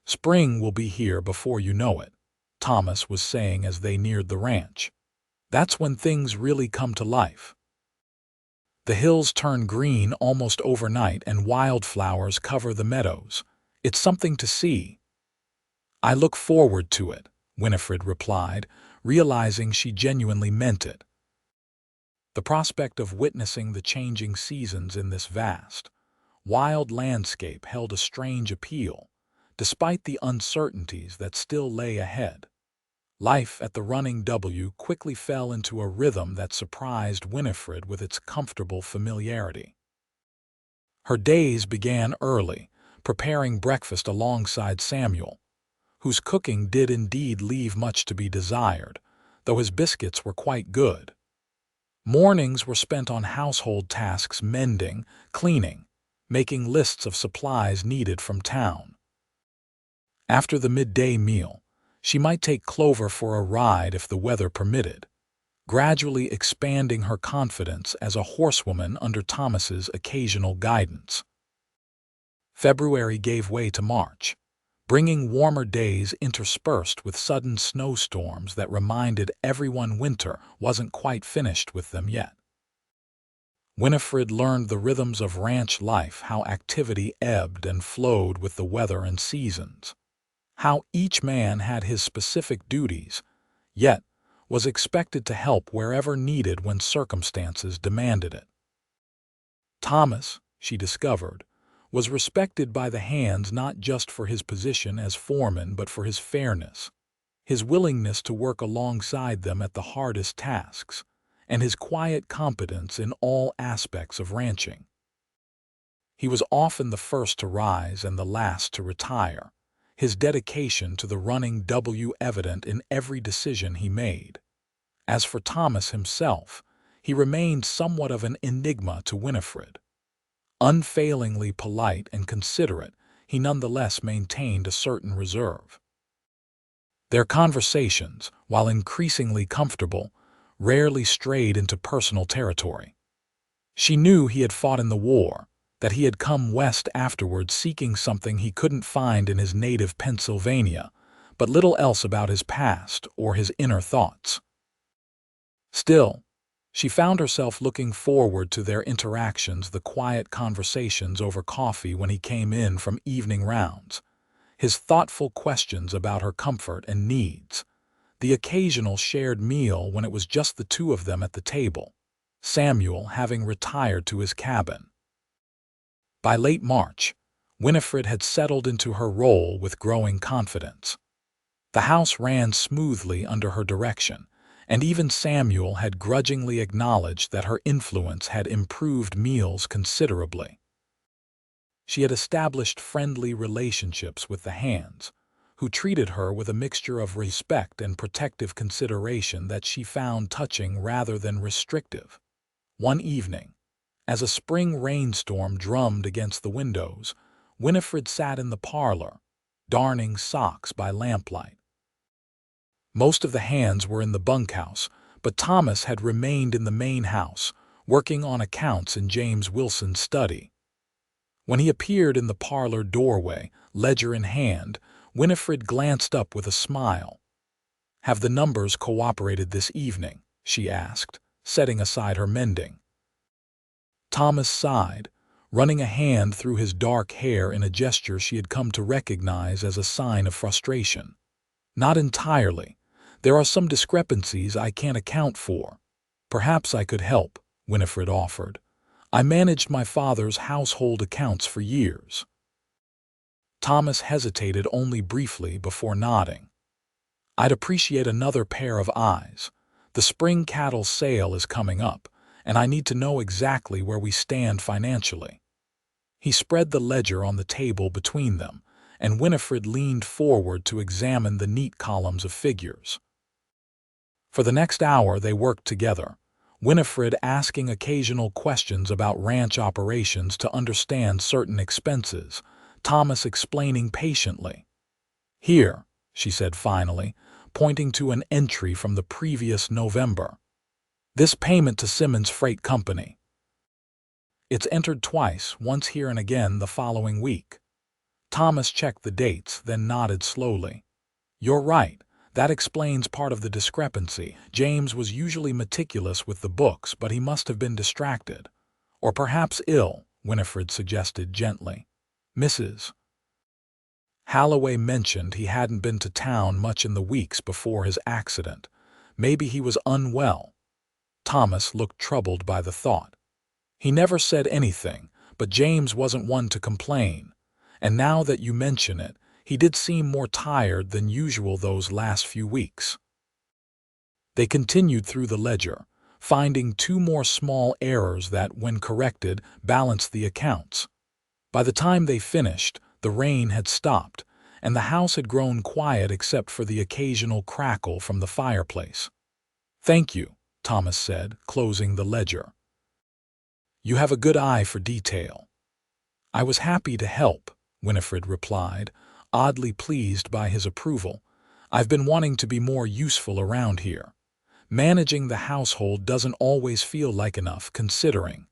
"Spring will be here before you know it," Thomas was saying as they neared the ranch. "That's when things really come to life. The hills turn green almost overnight and wildflowers cover the meadows. It's something to see." "I look forward to it," Winifred replied, realizing she genuinely meant it. The prospect of witnessing the changing seasons in this vast, wild landscape held a strange appeal, despite the uncertainties that still lay ahead. Life at the Running W quickly fell into a rhythm that surprised Winifred with its comfortable familiarity. Her days began early, preparing breakfast alongside Samuel, whose cooking did indeed leave much to be desired, though his biscuits were quite good. Mornings were spent on household tasks: mending, cleaning, making lists of supplies needed from town. After the midday meal, she might take Clover for a ride if the weather permitted, gradually expanding her confidence as a horsewoman under Thomas's occasional guidance. February gave way to March, bringing warmer days interspersed with sudden snowstorms that reminded everyone winter wasn't quite finished with them yet. Winifred learned the rhythms of ranch life, how activity ebbed and flowed with the weather and seasons, how each man had his specific duties, yet was expected to help wherever needed when circumstances demanded it. Thomas, she discovered, was respected by the hands not just for his position as foreman but for his fairness, his willingness to work alongside them at the hardest tasks, and his quiet competence in all aspects of ranching. He was often the first to rise and the last to retire, his dedication to the Running W evident in every decision he made. As for Thomas himself, he remained somewhat of an enigma to Winifred. Unfailingly polite and considerate, he nonetheless maintained a certain reserve. Their conversations, while increasingly comfortable, rarely strayed into personal territory. She knew he had fought in the war, that he had come west afterward seeking something he couldn't find in his native Pennsylvania, but little else about his past or his inner thoughts. Still, she found herself looking forward to their interactions, the quiet conversations over coffee when he came in from evening rounds, his thoughtful questions about her comfort and needs, the occasional shared meal when it was just the two of them at the table, Samuel having retired to his cabin. By late March, Winifred had settled into her role with growing confidence. The house ran smoothly under her direction, and even Samuel had grudgingly acknowledged that her influence had improved meals considerably. She had established friendly relationships with the Hands, who treated her with a mixture of respect and protective consideration that she found touching rather than restrictive. One evening, as a spring rainstorm drummed against the windows, Winifred sat in the parlor, darning socks by lamplight. Most of the Hands were in the bunkhouse, but Thomas had remained in the main house, working on accounts in James Wilson's study. When he appeared in the parlor doorway, ledger in hand, Winifred glanced up with a smile. "Have the numbers cooperated this evening?" she asked, setting aside her mending. Thomas sighed, running a hand through his dark hair in a gesture she had come to recognize as a sign of frustration. "Not entirely. There are some discrepancies I can't account for. Perhaps I could help," Winifred offered. "I managed my father's household accounts for years." Thomas hesitated only briefly before nodding. "I'd appreciate another pair of eyes. The spring cattle sale is coming up, and I need to know exactly where we stand financially." He spread the ledger on the table between them, and Winifred leaned forward to examine the neat columns of figures. For the next hour they worked together, Winifred asking occasional questions about ranch operations to understand certain expenses, Thomas explaining patiently. "Here," she said finally, pointing to an entry from the previous November. "This payment to Simmons Freight Company. It's entered twice, once here and again the following week." Thomas checked the dates, then nodded slowly. "You're right. That explains part of the discrepancy. James was usually meticulous with the books, but he must have been distracted. Or perhaps ill," Winifred suggested gently. Mrs. Halloway mentioned he hadn't been to town much in the weeks before his accident. Maybe he was unwell. Thomas looked troubled by the thought. He never said anything, but James wasn't one to complain. And now that you mention it, he did seem more tired than usual those last few weeks. They continued through the ledger, finding two more small errors that, when corrected, balanced the accounts. By the time they finished, the rain had stopped, and the house had grown quiet except for the occasional crackle from the fireplace. "Thank you," Thomas said, closing the ledger. "You have a good eye for detail." "I was happy to help," Winifred replied, oddly pleased by his approval. "I've been wanting to be more useful around here. Managing the household doesn't always feel like enough, considering."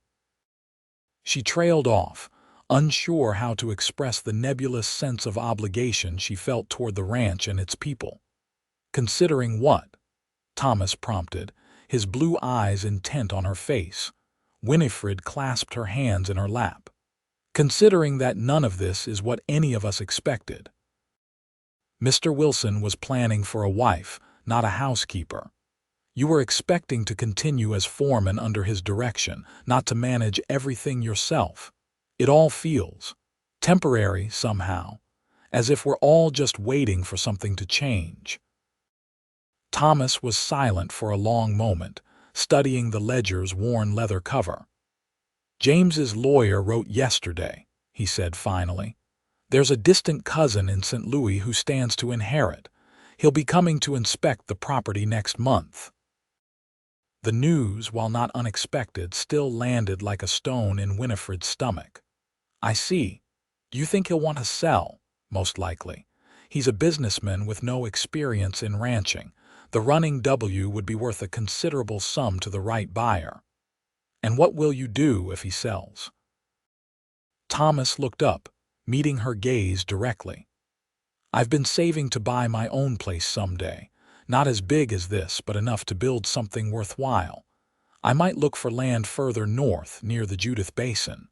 She trailed off, unsure how to express the nebulous sense of obligation she felt toward the ranch and its people. "Considering what?" Thomas prompted, his blue eyes intent on her face. Winifred clasped her hands in her lap. "Considering that none of this is what any of us expected. Mr. Wilson was planning for a wife, not a housekeeper. You were expecting to continue as foreman under his direction, not to manage everything yourself. It all feels temporary somehow, as if we're all just waiting for something to change." Thomas was silent for a long moment, studying the ledger's worn leather cover. "James's lawyer wrote yesterday," he said finally. "There's a distant cousin in St. Louis who stands to inherit. He'll be coming to inspect the property next month." The news, while not unexpected, still landed like a stone in Winifred's stomach. "I see. Do you think he'll want to sell?" "Most likely. He's a businessman with no experience in ranching. The running W would be worth a considerable sum to the right buyer." "And what will you do if he sells?" Thomas looked up, meeting her gaze directly. "I've been saving to buy my own place someday. Not as big as this, but enough to build something worthwhile. I might look for land further north, near the Judith Basin."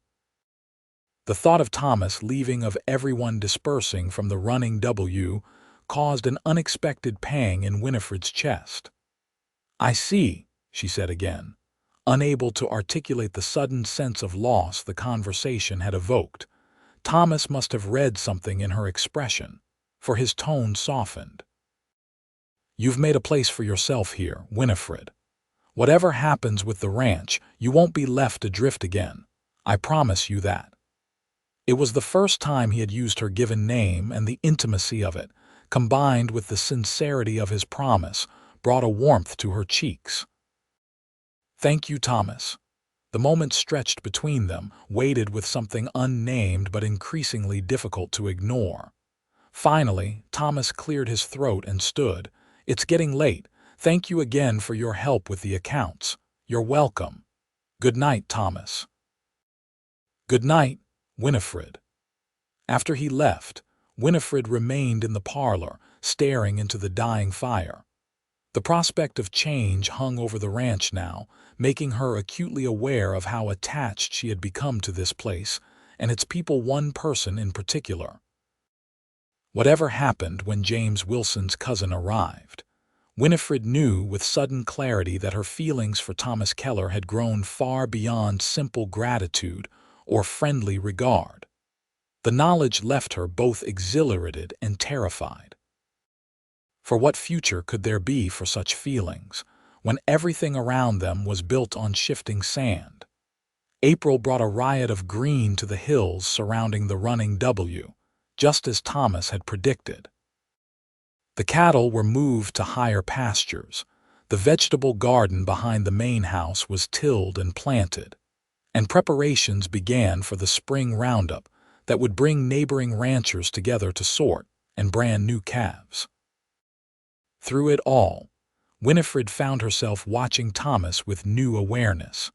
The thought of Thomas leaving, of everyone dispersing from the running W, caused an unexpected pang in Winifred's chest. "I see," she said again, unable to articulate the sudden sense of loss the conversation had evoked. Thomas must have read something in her expression, for his tone softened. You've made a place for yourself here, Winifred. Whatever happens with the ranch, you won't be left adrift again. I promise you that." It was the first time he had used her given name, and the intimacy of it, combined with the sincerity of his promise, brought a warmth to her cheeks. "Thank you, Thomas." The moment stretched between them, weighted with something unnamed but increasingly difficult to ignore. Finally, Thomas cleared his throat and stood. "It's getting late. Thank you again for your help with the accounts. You're welcome. Good night, Thomas." "Good night, Winifred." After he left, Winifred remained in the parlor, staring into the dying fire. The prospect of change hung over the ranch now, making her acutely aware of how attached she had become to this place, and its people, one person in particular. Whatever happened when James Wilson's cousin arrived, Winifred knew with sudden clarity that her feelings for Thomas Keller had grown far beyond simple gratitude or friendly regard. The knowledge left her both exhilarated and terrified. For what future could there be for such feelings, when everything around them was built on shifting sand? April brought a riot of green to the hills surrounding the running W, just as Thomas had predicted. The cattle were moved to higher pastures, the vegetable garden behind the main house was tilled and planted, and preparations began for the spring roundup that would bring neighboring ranchers together to sort and brand new calves. Through it all, Winifred found herself watching Thomas with new awareness.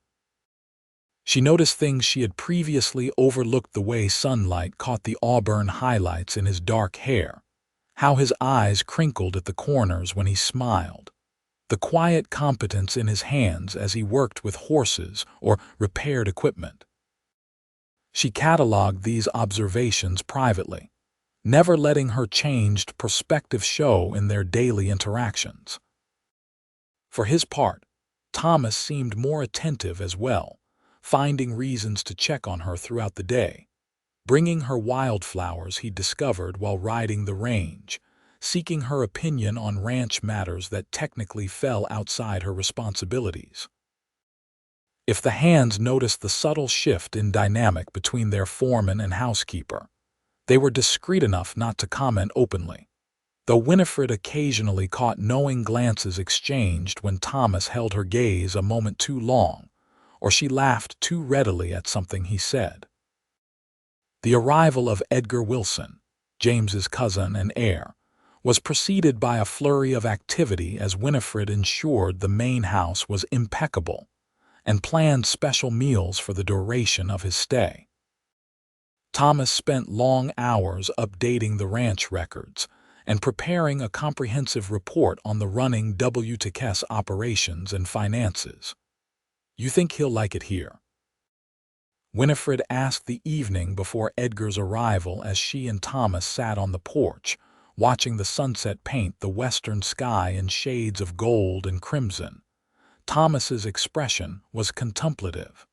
She noticed things she had previously overlooked: the way sunlight caught the auburn highlights in his dark hair, how his eyes crinkled at the corners when he smiled, the quiet competence in his hands as he worked with horses or repaired equipment. She cataloged these observations privately, never letting her changed perspective show in their daily interactions. For his part, Thomas seemed more attentive as well, finding reasons to check on her throughout the day, bringing her wildflowers he'd discovered while riding the range, seeking her opinion on ranch matters that technically fell outside her responsibilities. If the hands noticed the subtle shift in dynamic between their foreman and housekeeper, they were discreet enough not to comment openly, though Winifred occasionally caught knowing glances exchanged when Thomas held her gaze a moment too long, or she laughed too readily at something he said. The arrival of Edgar Wilson, James's cousin and heir, was preceded by a flurry of activity as Winifred ensured the main house was impeccable and planned special meals for the duration of his stay. Thomas spent long hours updating the ranch records and preparing a comprehensive report on the running W2K's operations and finances. "You think he'll like it here?" Winifred asked the evening before Edgar's arrival as she and Thomas sat on the porch, watching the sunset paint the western sky in shades of gold and crimson. Thomas's expression was contemplative.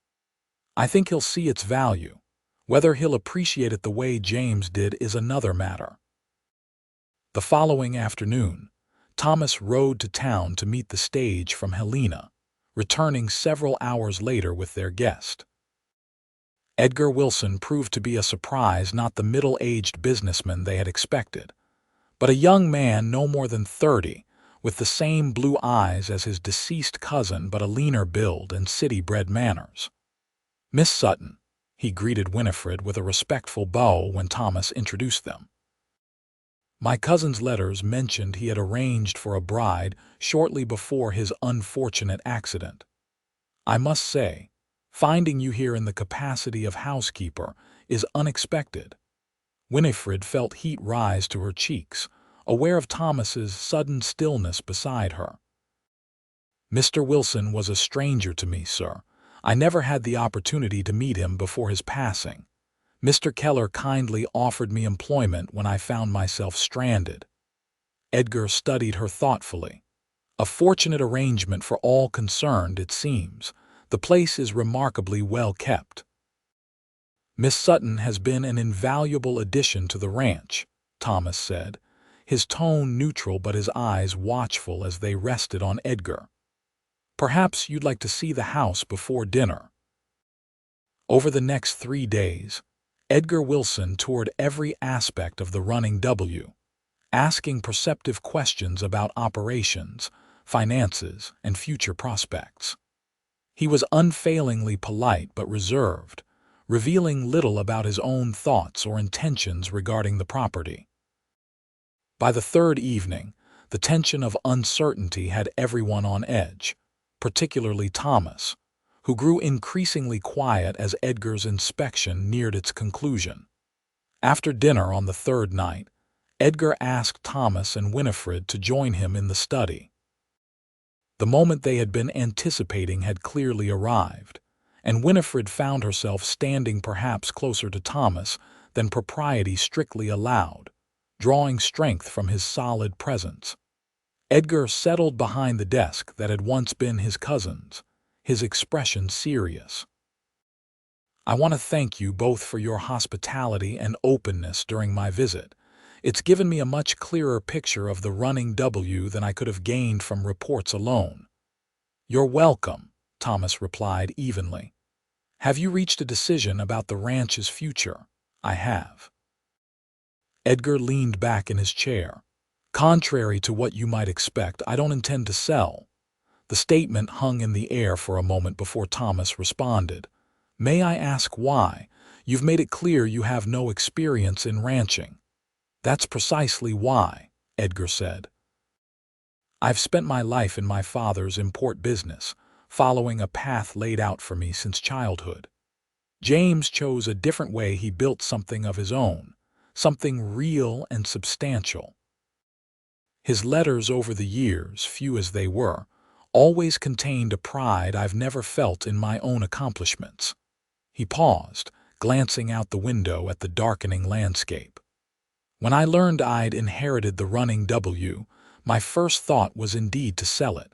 "I think he'll see its value. Whether he'll appreciate it the way James did is another matter." The following afternoon, Thomas rode to town to meet the stage from Helena, returning several hours later with their guest. Edgar Wilson proved to be a surprise, not the middle-aged businessman they had expected, but a young man no more than 30, with the same blue eyes as his deceased cousin but a leaner build and city-bred manners. "Miss Sutton," he greeted Winifred with a respectful bow when Thomas introduced them. "My cousin's letters mentioned he had arranged for a bride shortly before his unfortunate accident. I must say, finding you here in the capacity of housekeeper is unexpected." Winifred felt heat rise to her cheeks, aware of Thomas's sudden stillness beside her. "Mr. Wilson was a stranger to me, sir. I never had the opportunity to meet him before his passing. Mr. Keller kindly offered me employment when I found myself stranded." Edgar studied her thoughtfully. "A fortunate arrangement for all concerned, it seems. The place is remarkably well kept." "Miss Sutton has been an invaluable addition to the ranch," Thomas said. his tone neutral but his eyes watchful as they rested on Edgar. "Perhaps you'd like to see the house before dinner." Over the next 3 days, Edgar Wilson toured every aspect of the Running W, asking perceptive questions about operations, finances, and future prospects. He was unfailingly polite but reserved, revealing little about his own thoughts or intentions regarding the property. By the third evening, the tension of uncertainty had everyone on edge, particularly Thomas, who grew increasingly quiet as Edgar's inspection neared its conclusion. After dinner on the third night, Edgar asked Thomas and Winifred to join him in the study. The moment they had been anticipating had clearly arrived, and Winifred found herself standing perhaps closer to Thomas than propriety strictly allowed, drawing strength from his solid presence. Edgar settled behind the desk that had once been his cousin's, his expression serious. "I want to thank you both for your hospitality and openness during my visit. It's given me a much clearer picture of the Running W than I could have gained from reports alone." "You're welcome," Thomas replied evenly. "Have you reached a decision about the ranch's future?" "I have." Edgar leaned back in his chair. "Contrary to what you might expect, I don't intend to sell." The statement hung in the air for a moment before Thomas responded. "May I ask why? You've made it clear you have no experience in ranching." "That's precisely why," Edgar said. "I've spent my life in my father's import business, following a path laid out for me since childhood. James chose a different way. He built something of his own, something real and substantial. His letters over the years, few as they were, always contained a pride I've never felt in my own accomplishments." He paused, glancing out the window at the darkening landscape. "When I learned I'd inherited the Running W, my first thought was indeed to sell it.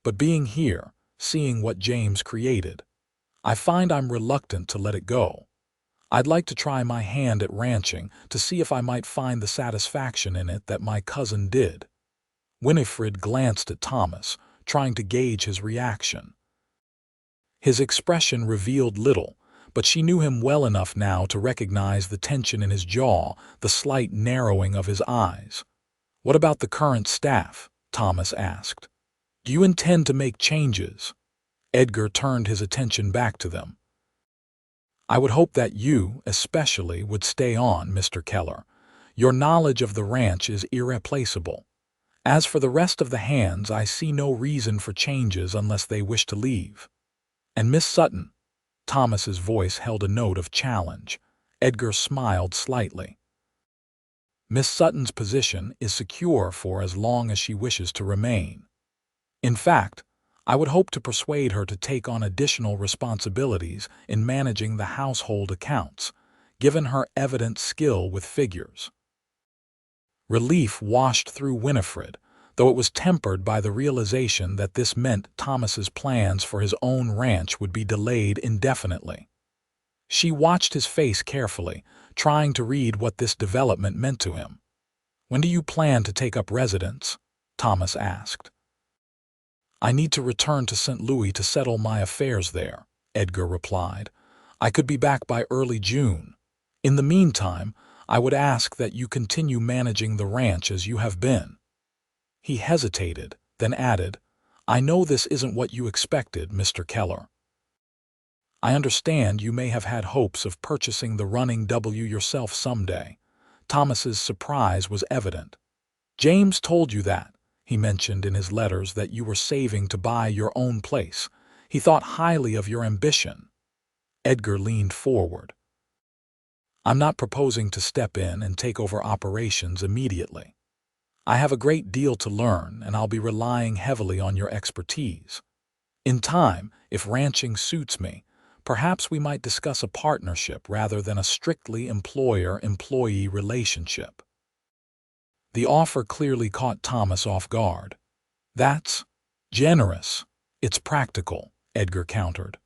But being here, seeing what James created, I find I'm reluctant to let it go. I'd like to try my hand at ranching to see if I might find the satisfaction in it that my cousin did." Winifred glanced at Thomas, trying to gauge his reaction. His expression revealed little, but she knew him well enough now to recognize the tension in his jaw, the slight narrowing of his eyes. "What about the current staff?" Thomas asked. "Do you intend to make changes?" Edgar turned his attention back to them. "I would hope that you, especially, would stay on, Mr. Keller. Your knowledge of the ranch is irreplaceable. As for the rest of the hands, I see no reason for changes unless they wish to leave. And Miss Sutton," Thomas's voice held a note of challenge. Edgar smiled slightly. "Miss Sutton's position is secure for as long as she wishes to remain. In fact, I would hope to persuade her to take on additional responsibilities in managing the household accounts, given her evident skill with figures." Relief washed through Winifred, though it was tempered by the realization that this meant Thomas's plans for his own ranch would be delayed indefinitely. She watched his face carefully, trying to read what this development meant to him. "When do you plan to take up residence?" Thomas asked. "I need to return to St. Louis to settle my affairs there," Edgar replied. "I could be back by early June. In the meantime, I would ask that you continue managing the ranch as you have been." He hesitated, then added, "I know this isn't what you expected, Mr. Keller. I understand you may have had hopes of purchasing the Running W yourself someday." Thomas's surprise was evident. "James told you that. He mentioned in his letters that you were saving to buy your own place. He thought highly of your ambition." Edgar leaned forward. "I'm not proposing to step in and take over operations immediately. I have a great deal to learn, and I'll be relying heavily on your expertise. In time, if ranching suits me, perhaps we might discuss a partnership rather than a strictly employer-employee relationship." The offer clearly caught Thomas off guard. "That's generous. It's practical," Edgar countered.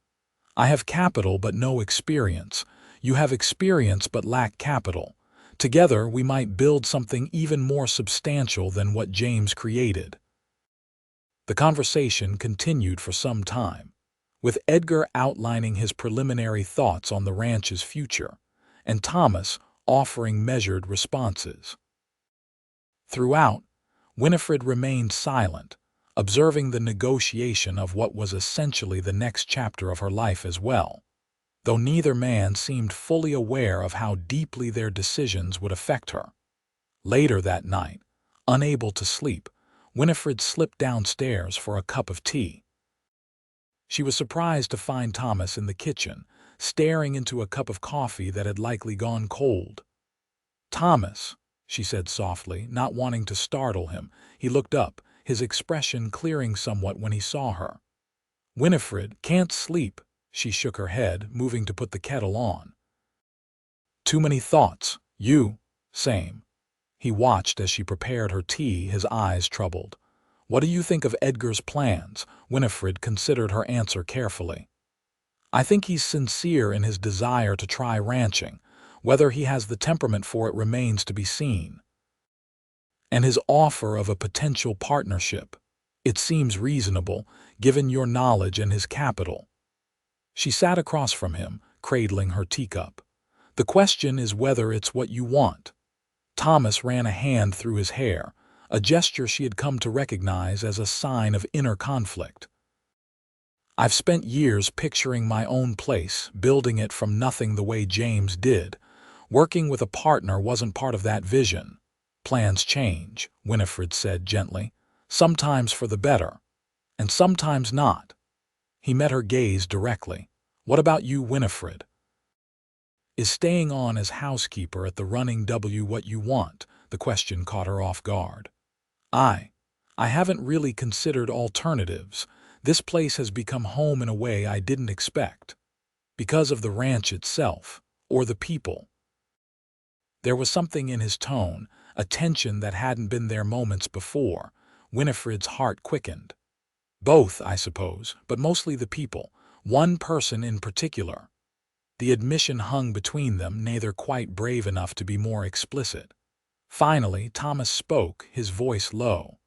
"I have capital but no experience. You have experience but lack capital. Together, we might build something even more substantial than what James created. The conversation continued for some time, with Edgar outlining his preliminary thoughts on the ranch's future, and Thomas offering measured responses. Throughout, Winifred remained silent, observing the negotiation of what was essentially the next chapter of her life as well, though neither man seemed fully aware of how deeply their decisions would affect her. Later that night, unable to sleep, Winifred slipped downstairs for a cup of tea. She was surprised to find Thomas in the kitchen, staring into a cup of coffee that had likely gone cold. "Thomas," she said softly, not wanting to startle him. He looked up, his expression clearing somewhat when he saw her. "Winifred, can't sleep." She shook her head, moving to put the kettle on. "Too many thoughts. You?" "Same." He watched as she prepared her tea, his eyes troubled. "What do you think of Edgar's plans?" Winifred considered her answer carefully. "I think he's sincere in his desire to try ranching. Whether he has the temperament for it remains to be seen. And his offer of a potential partnership. It seems reasonable, given your knowledge and his capital." She sat across from him, cradling her teacup. "The question is whether it's what you want." Thomas ran a hand through his hair, a gesture she had come to recognize as a sign of inner conflict. "I've spent years picturing my own place, building it from nothing the way James did. Working with a partner wasn't part of that vision." "Plans change," Winifred said gently, "sometimes for the better, and sometimes not." He met her gaze directly. "What about you, Winifred? Is staying on as housekeeper at the Running W what you want?" The question caught her off guard. I haven't really considered alternatives. This place has become home in a way I didn't expect. Because of the ranch itself, or the people." There was something in his tone, a tension that hadn't been there moments before. Winifred's heart quickened. "Both, I suppose, but mostly the people. One person in particular." The admission hung between them, neither quite brave enough to be more explicit. Finally, Thomas spoke, his voice low.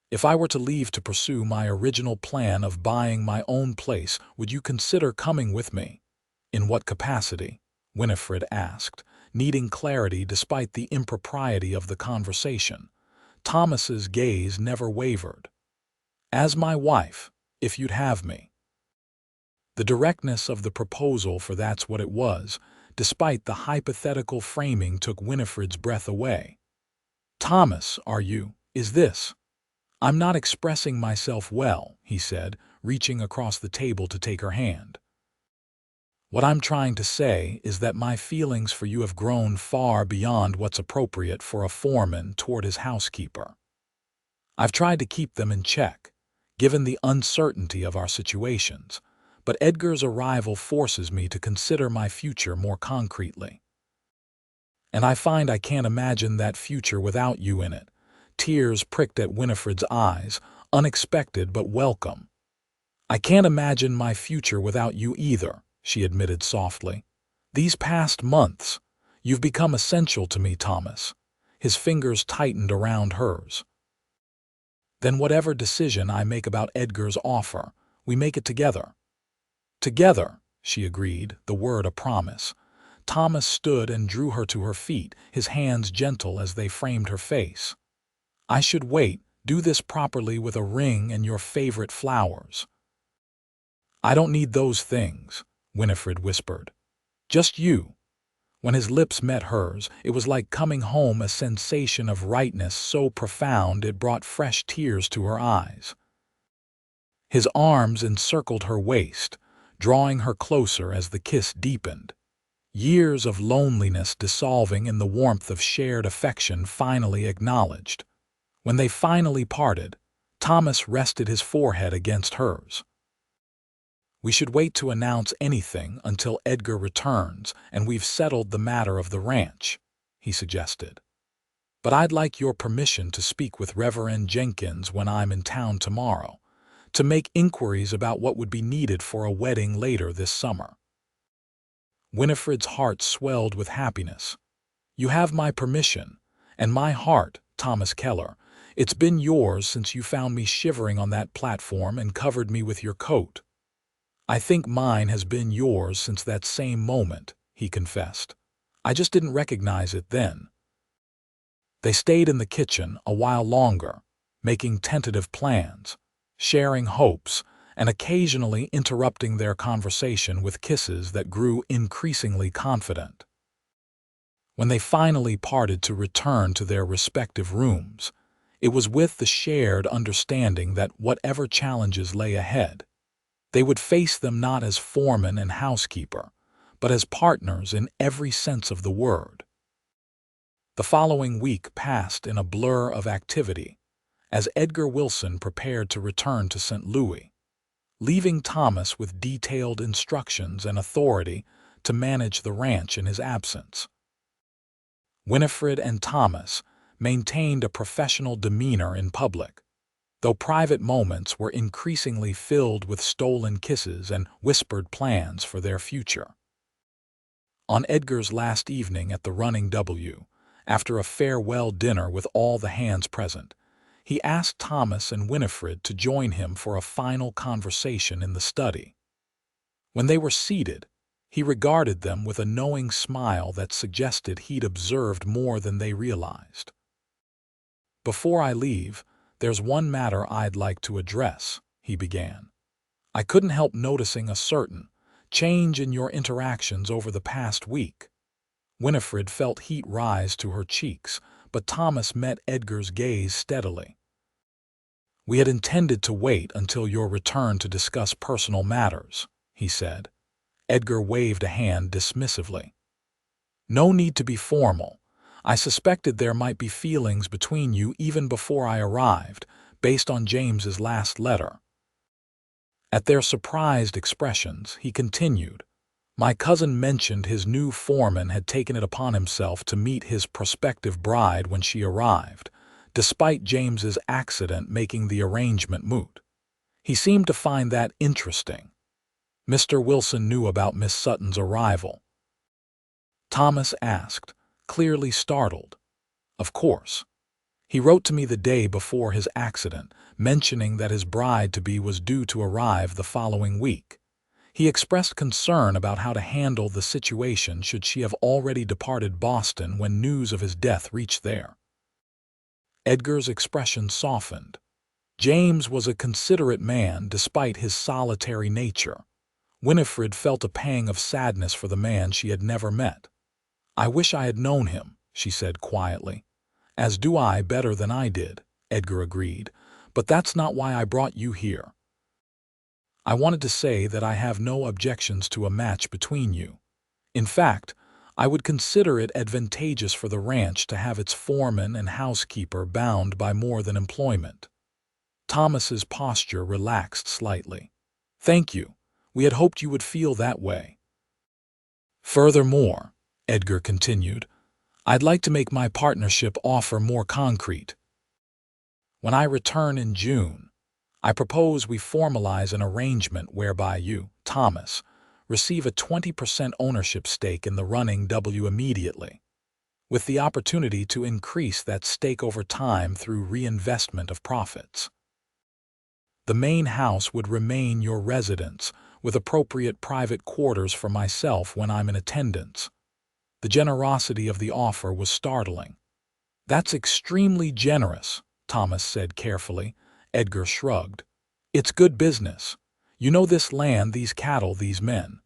"If I were to leave to pursue my original plan of buying my own place, would you consider coming with me?" "In what capacity?" Winifred asked, needing clarity despite the impropriety of the conversation. Thomas's gaze never wavered. "As my wife, if you'd have me." The directness of the proposal, for that's what it was, despite the hypothetical framing, took Winifred's breath away. "Thomas, is this?" "I'm not expressing myself well," he said, reaching across the table to take her hand. "What I'm trying to say is that my feelings for you have grown far beyond what's appropriate for a foreman toward his housekeeper. I've tried to keep them in check, given the uncertainty of our situations, but Edgar's arrival forces me to consider my future more concretely. And I find I can't imagine that future without you in it." Tears pricked at Winifred's eyes, unexpected but welcome. "I can't imagine my future without you either," she admitted softly. "These past months, you've become essential to me, Thomas." His fingers tightened around hers. "Then whatever decision I make about Edgar's offer, we make it together." "Together," she agreed, the word a promise. Thomas stood and drew her to her feet, his hands gentle as they framed her face. "I should wait, do this properly with a ring and your favorite flowers." "I don't need those things," Winifred whispered. "Just you." When his lips met hers, it was like coming home, a sensation of rightness so profound it brought fresh tears to her eyes. His arms encircled her waist, drawing her closer as the kiss deepened. Years of loneliness dissolving in the warmth of shared affection finally acknowledged. When they finally parted, Thomas rested his forehead against hers. "We should wait to announce anything until Edgar returns and we've settled the matter of the ranch," he suggested. "But I'd like your permission to speak with Reverend Jenkins when I'm in town tomorrow, to make inquiries about what would be needed for a wedding later this summer." Winifred's heart swelled with happiness. You have my permission, and my heart, Thomas Keller. It's been yours since you found me shivering on that platform and covered me with your coat. I think mine has been yours since that same moment, he confessed. I just didn't recognize it then. They stayed in the kitchen a while longer, making tentative plans, sharing hopes, and occasionally interrupting their conversation with kisses that grew increasingly confident. When they finally parted to return to their respective rooms, it was with the shared understanding that whatever challenges lay ahead, they would face them not as foreman and housekeeper, but as partners in every sense of the word. The following week passed in a blur of activity as Edgar Wilson prepared to return to St. Louis, leaving Thomas with detailed instructions and authority to manage the ranch in his absence. Winifred and Thomas maintained a professional demeanor in public, though private moments were increasingly filled with stolen kisses and whispered plans for their future. On Edgar's last evening at the Running W, after a farewell dinner with all the hands present, he asked Thomas and Winifred to join him for a final conversation in the study. When they were seated, he regarded them with a knowing smile that suggested he'd observed more than they realized. "Before I leave, there's one matter I'd like to address," he began. "I couldn't help noticing a certain change in your interactions over the past week." Winifred felt heat rise to her cheeks, but Thomas met Edgar's gaze steadily. "We had intended to wait until your return to discuss personal matters," he said. Edgar waved a hand dismissively. "No need to be formal. I suspected there might be feelings between you even before I arrived, based on James's last letter." At their surprised expressions, he continued, "My cousin mentioned his new foreman had taken it upon himself to meet his prospective bride when she arrived, despite James's accident making the arrangement moot. He seemed to find that interesting. Mr. Wilson knew about Miss Sutton's arrival?" Thomas asked, clearly startled. "Of course. He wrote to me the day before his accident, mentioning that his bride-to-be was due to arrive the following week. He expressed concern about how to handle the situation should she have already departed Boston when news of his death reached there." Edgar's expression softened. James was a considerate man despite his solitary nature. Winifred felt a pang of sadness for the man she had never met. "I wish I had known him," she said quietly. "As do I, better than I did," Edgar agreed, "but that's not why I brought you here. I wanted to say that I have no objections to a match between you. In fact, I would consider it advantageous for the ranch to have its foreman and housekeeper bound by more than employment." Thomas's posture relaxed slightly. "Thank you. We had hoped you would feel that way." "Furthermore," Edgar continued, "I'd like to make my partnership offer more concrete. When I return in June, I propose we formalize an arrangement whereby you, Thomas, receive a 20% ownership stake in the Running W immediately, with the opportunity to increase that stake over time through reinvestment of profits. The main house would remain your residence, with appropriate private quarters for myself when I'm in attendance." The generosity of the offer was startling. "That's extremely generous," Thomas said carefully. Edgar shrugged. "It's good business. You know this land, these cattle, these men.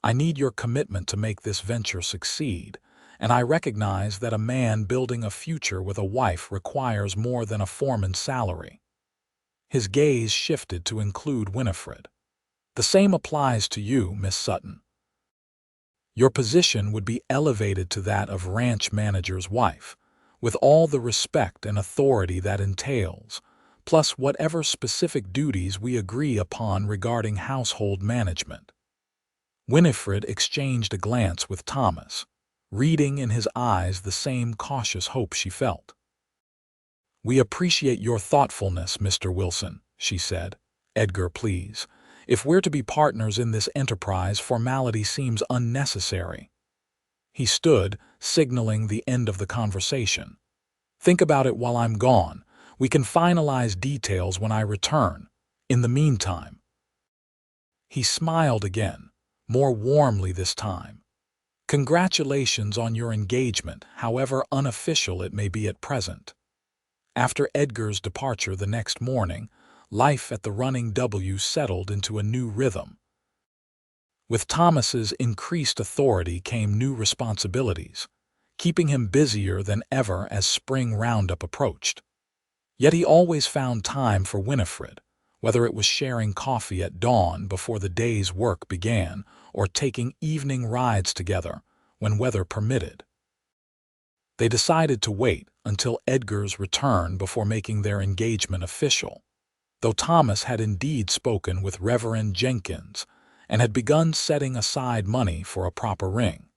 I need your commitment to make this venture succeed, and I recognize that a man building a future with a wife requires more than a foreman's salary." His gaze shifted to include Winifred. "The same applies to you, Miss Sutton. Your position would be elevated to that of ranch manager's wife, with all the respect and authority that entails, plus whatever specific duties we agree upon regarding household management." Winifred exchanged a glance with Thomas, reading in his eyes the same cautious hope she felt. "We appreciate your thoughtfulness, Mr. Wilson," she said. "Edgar, please. If we're to be partners in this enterprise, formality seems unnecessary." He stood, signaling the end of the conversation. "Think about it while I'm gone. We can finalize details when I return. In the meantime." He smiled again, more warmly this time. "Congratulations on your engagement, however unofficial it may be at present." After Edgar's departure the next morning, life at the Running W settled into a new rhythm. With Thomas's increased authority came new responsibilities, keeping him busier than ever as spring roundup approached. Yet he always found time for Winifred, whether it was sharing coffee at dawn before the day's work began or taking evening rides together when weather permitted. They decided to wait until Edgar's return before making their engagement official, though Thomas had indeed spoken with Reverend Jenkins and had begun setting aside money for a proper ring.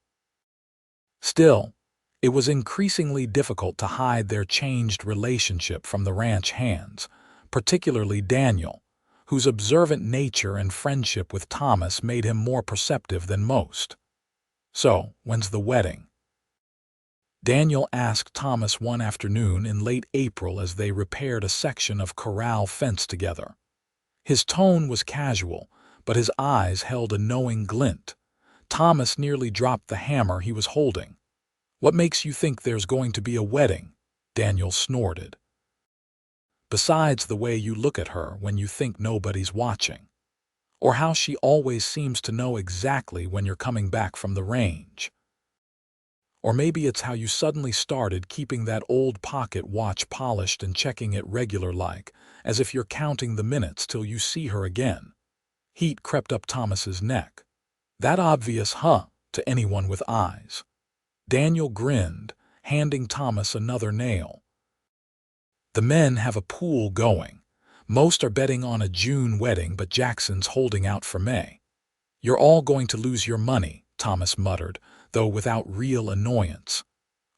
Still, it was increasingly difficult to hide their changed relationship from the ranch hands, particularly Daniel, whose observant nature and friendship with Thomas made him more perceptive than most. "So, when's the wedding?" Daniel asked Thomas one afternoon in late April as they repaired a section of corral fence together. His tone was casual, but his eyes held a knowing glint. Thomas nearly dropped the hammer he was holding. "What makes you think there's going to be a wedding?" Daniel snorted. "Besides the way you look at her when you think nobody's watching, or how she always seems to know exactly when you're coming back from the range. Or maybe it's how you suddenly started keeping that old pocket watch polished and checking it regular-like, as if you're counting the minutes till you see her again." Heat crept up Thomas's neck. "That obvious, huh, to anyone with eyes?" Daniel grinned, handing Thomas another nail. "The men have a pool going. Most are betting on a June wedding, but Jackson's holding out for May." "You're all going to lose your money," Thomas muttered, though without real annoyance.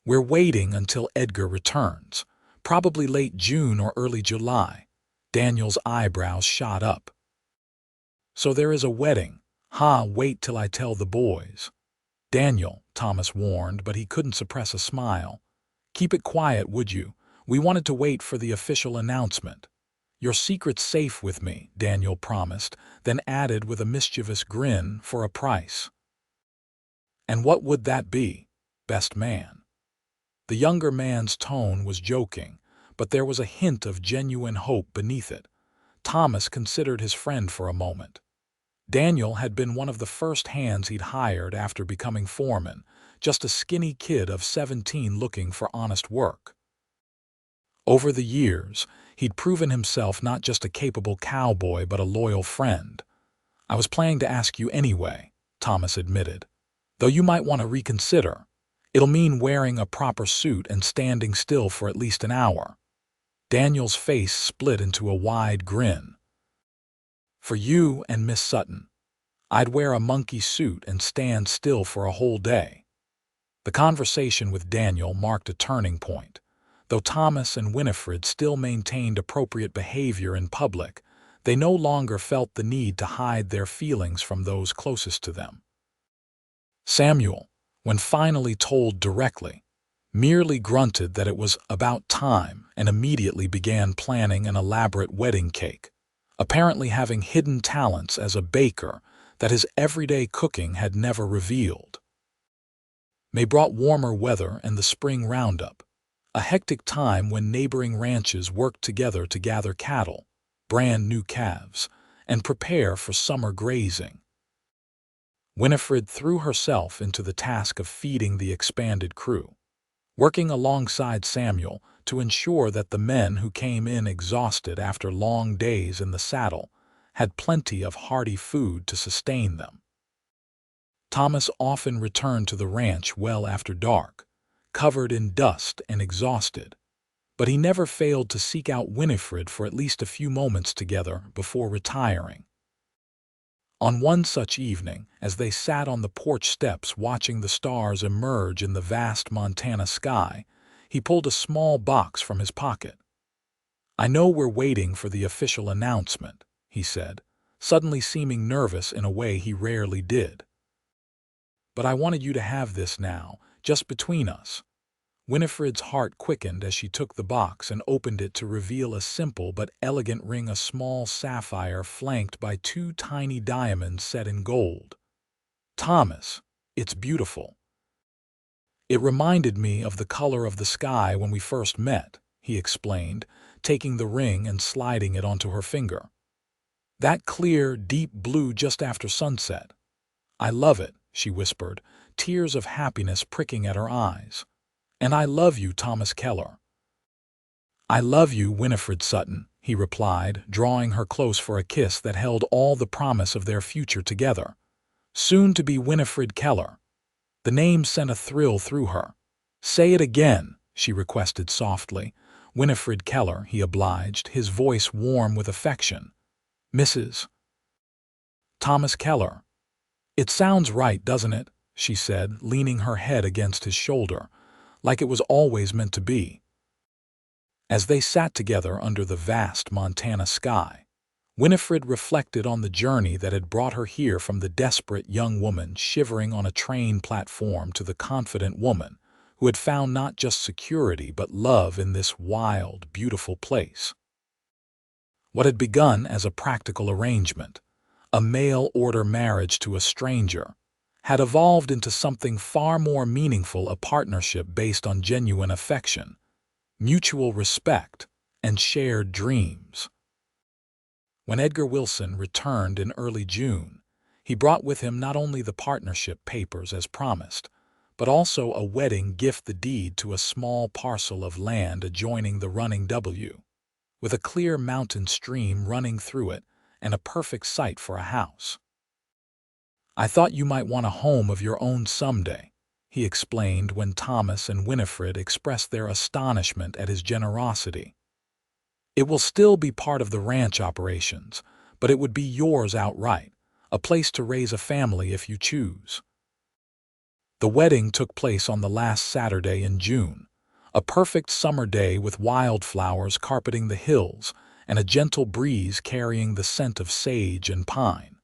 "We're waiting until Edgar returns, probably late June or early July." Daniel's eyebrows shot up. "So there is a wedding. Wait till I tell the boys." "Daniel," Thomas warned, but he couldn't suppress a smile. "Keep it quiet, would you? We wanted to wait for the official announcement." "Your secret's safe with me," Daniel promised, then added with a mischievous grin, "for a price." "And what would that be, best man?" The younger man's tone was joking, but there was a hint of genuine hope beneath it. Thomas considered his friend for a moment. Daniel had been one of the first hands he'd hired after becoming foreman, just a skinny kid of 17 looking for honest work. Over the years, he'd proven himself not just a capable cowboy but a loyal friend. "I was planning to ask you anyway," Thomas admitted, "though you might want to reconsider. It'll mean wearing a proper suit and standing still for at least an hour." Daniel's face split into a wide grin. "For you and Miss Sutton, I'd wear a monkey suit and stand still for a whole day." The conversation with Daniel marked a turning point. Though Thomas and Winifred still maintained appropriate behavior in public, they no longer felt the need to hide their feelings from those closest to them. Samuel, when finally told directly, merely grunted that it was about time and immediately began planning an elaborate wedding cake, apparently having hidden talents as a baker that his everyday cooking had never revealed. May brought warmer weather and the spring roundup, a hectic time when neighboring ranches worked together to gather cattle, brand new calves, and prepare for summer grazing. Winifred threw herself into the task of feeding the expanded crew, working alongside Samuel to ensure that the men who came in exhausted after long days in the saddle had plenty of hearty food to sustain them. Thomas often returned to the ranch well after dark, covered in dust and exhausted, but he never failed to seek out Winifred for at least a few moments together before retiring. On one such evening, as they sat on the porch steps watching the stars emerge in the vast Montana sky, he pulled a small box from his pocket. "I know we're waiting for the official announcement," he said, suddenly seeming nervous in a way he rarely did. "But I wanted you to have this now, just between us." Winifred's heart quickened as she took the box and opened it to reveal a simple but elegant ring, a small sapphire flanked by two tiny diamonds set in gold. "Thomas, it's beautiful. It reminded me of the color of the sky when we first met," he explained, taking the ring and sliding it onto her finger. "That clear, deep blue just after sunset. I love it," she whispered, tears of happiness pricking at her eyes. "And I love you, Thomas Keller." "I love you, Winifred Sutton," he replied, drawing her close for a kiss that held all the promise of their future together. Soon to be Winifred Keller. The name sent a thrill through her. "Say it again," she requested softly. "Winifred Keller," he obliged, his voice warm with affection. "Mrs. Thomas Keller." "It sounds right, doesn't it?" she said, leaning her head against his shoulder, "like it was always meant to be." As they sat together under the vast Montana sky, Winifred reflected on the journey that had brought her here, from the desperate young woman shivering on a train platform to the confident woman who had found not just security but love in this wild, beautiful place. What had begun as a practical arrangement, a mail-order marriage to a stranger, had evolved into something far more meaningful, a partnership based on genuine affection, mutual respect, and shared dreams. When Edgar Wilson returned in early June, he brought with him not only the partnership papers as promised, but also a wedding gift, the deed to a small parcel of land adjoining the running W, with a clear mountain stream running through it and a perfect site for a house. "I thought you might want a home of your own someday," he explained when Thomas and Winifred expressed their astonishment at his generosity. "It will still be part of the ranch operations, but it would be yours outright, a place to raise a family if you choose." The wedding took place on the last Saturday in June, a perfect summer day with wildflowers carpeting the hills and a gentle breeze carrying the scent of sage and pine.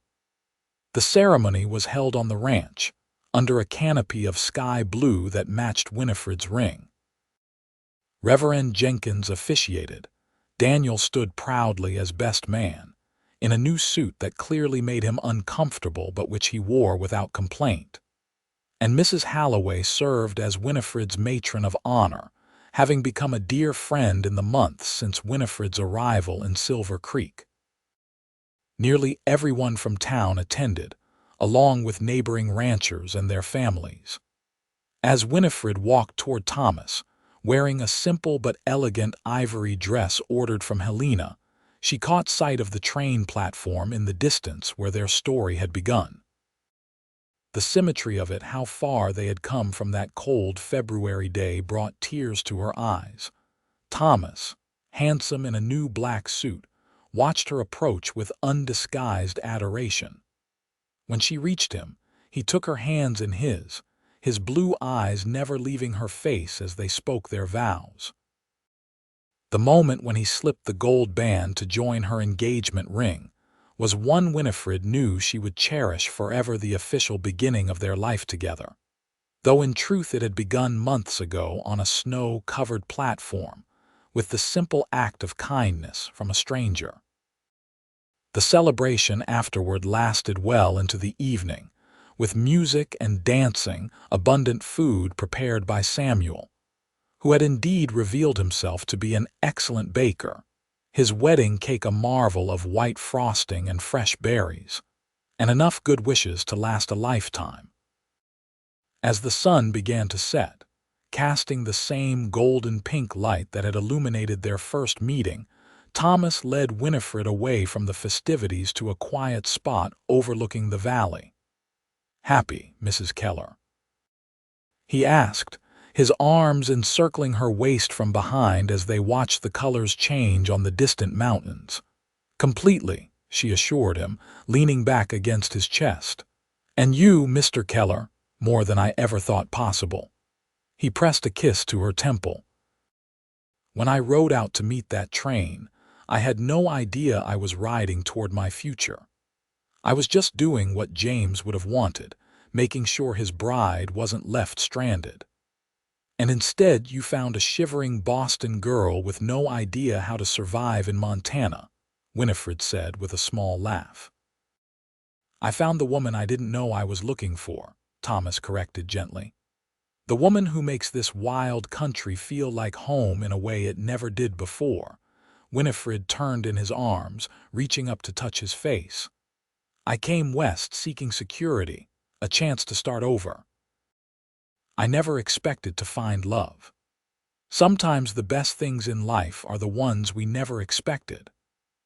The ceremony was held on the ranch, under a canopy of sky blue that matched Winifred's ring. Reverend Jenkins officiated. Daniel stood proudly as best man, in a new suit that clearly made him uncomfortable but which he wore without complaint. And Mrs. Halloway served as Winifred's matron of honor, having become a dear friend in the months since Winifred's arrival in Silver Creek. Nearly everyone from town attended, along with neighboring ranchers and their families. As Winifred walked toward Thomas, wearing a simple but elegant ivory dress ordered from Helena, she caught sight of the train platform in the distance where their story had begun. The symmetry of it, how far they had come from that cold February day, brought tears to her eyes. Thomas, handsome in a new black suit, watched her approach with undisguised adoration. When she reached him, he took her hands in his blue eyes never leaving her face as they spoke their vows. The moment when he slipped the gold band to join her engagement ring was one Winifred knew she would cherish forever, the official beginning of their life together. Though in truth it had begun months ago on a snow-covered platform, with the simple act of kindness from a stranger. The celebration afterward lasted well into the evening, with music and dancing, abundant food prepared by Samuel, who had indeed revealed himself to be an excellent baker, his wedding cake a marvel of white frosting and fresh berries, and enough good wishes to last a lifetime. As the sun began to set, casting the same golden-pink light that had illuminated their first meeting, Thomas led Winifred away from the festivities to a quiet spot overlooking the valley. "Happy, Mrs. Keller?" he asked, his arms encircling her waist from behind as they watched the colors change on the distant mountains. "Completely," she assured him, leaning back against his chest. "And you, Mr. Keller, more than I ever thought possible." He pressed a kiss to her temple. "When I rode out to meet that train, I had no idea I was riding toward my future. I was just doing what James would have wanted, making sure his bride wasn't left stranded." And instead you found a shivering Boston girl with no idea how to survive in Montana," Winifred said with a small laugh. "I found the woman I didn't know I was looking for," Thomas corrected gently. "The woman who makes this wild country feel like home in a way it never did before." Winifred turned in his arms, reaching up to touch his face. "I came west seeking security, a chance to start over. I never expected to find love. Sometimes the best things in life are the ones we never expected,"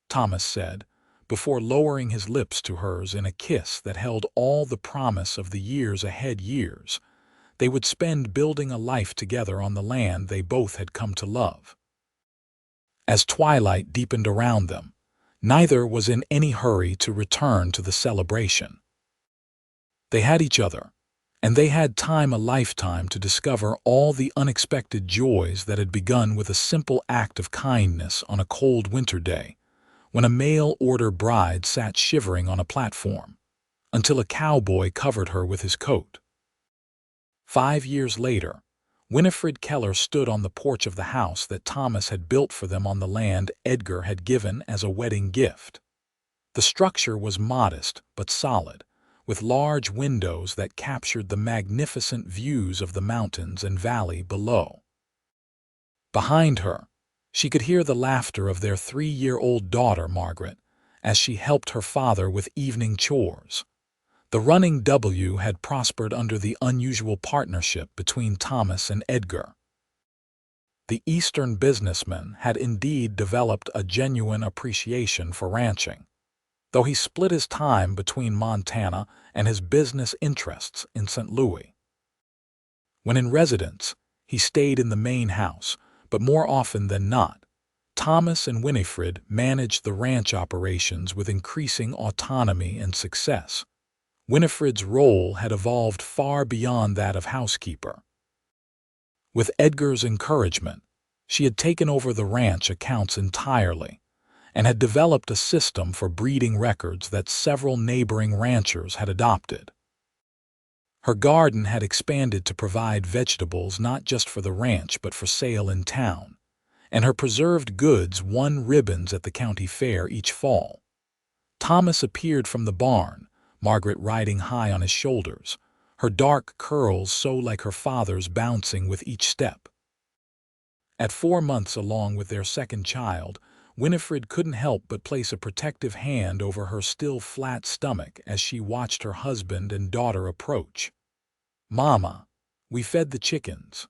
Thomas said, before lowering his lips to hers in a kiss that held all the promise of the years ahead. Years they would spend building a life together on the land they both had come to love. As twilight deepened around them, neither was in any hurry to return to the celebration. They had each other, and they had time, a lifetime, to discover all the unexpected joys that had begun with a simple act of kindness on a cold winter day, when a mail-order bride sat shivering on a platform, until a cowboy covered her with his coat. 5 years later, Winifred Keller stood on the porch of the house that Thomas had built for them on the land Edgar had given as a wedding gift. The structure was modest but solid, with large windows that captured the magnificent views of the mountains and valley below. Behind her, she could hear the laughter of their 3-year-old daughter, Margaret, as she helped her father with evening chores. The running W had prospered under the unusual partnership between Thomas and Edgar. The Eastern businessman had indeed developed a genuine appreciation for ranching, though he split his time between Montana and his business interests in St. Louis. When in residence, he stayed in the main house, but more often than not, Thomas and Winifred managed the ranch operations with increasing autonomy and success. Winifred's role had evolved far beyond that of housekeeper. With Edgar's encouragement, she had taken over the ranch accounts entirely, and had developed a system for breeding records that several neighboring ranchers had adopted. Her garden had expanded to provide vegetables not just for the ranch but for sale in town, and her preserved goods won ribbons at the county fair each fall. Thomas appeared from the barn, Margaret riding high on his shoulders, her dark curls so like her father's bouncing with each step. At 4 months, along with their second child, Winifred couldn't help but place a protective hand over her still flat stomach as she watched her husband and daughter approach. "Mama, we fed the chickens,"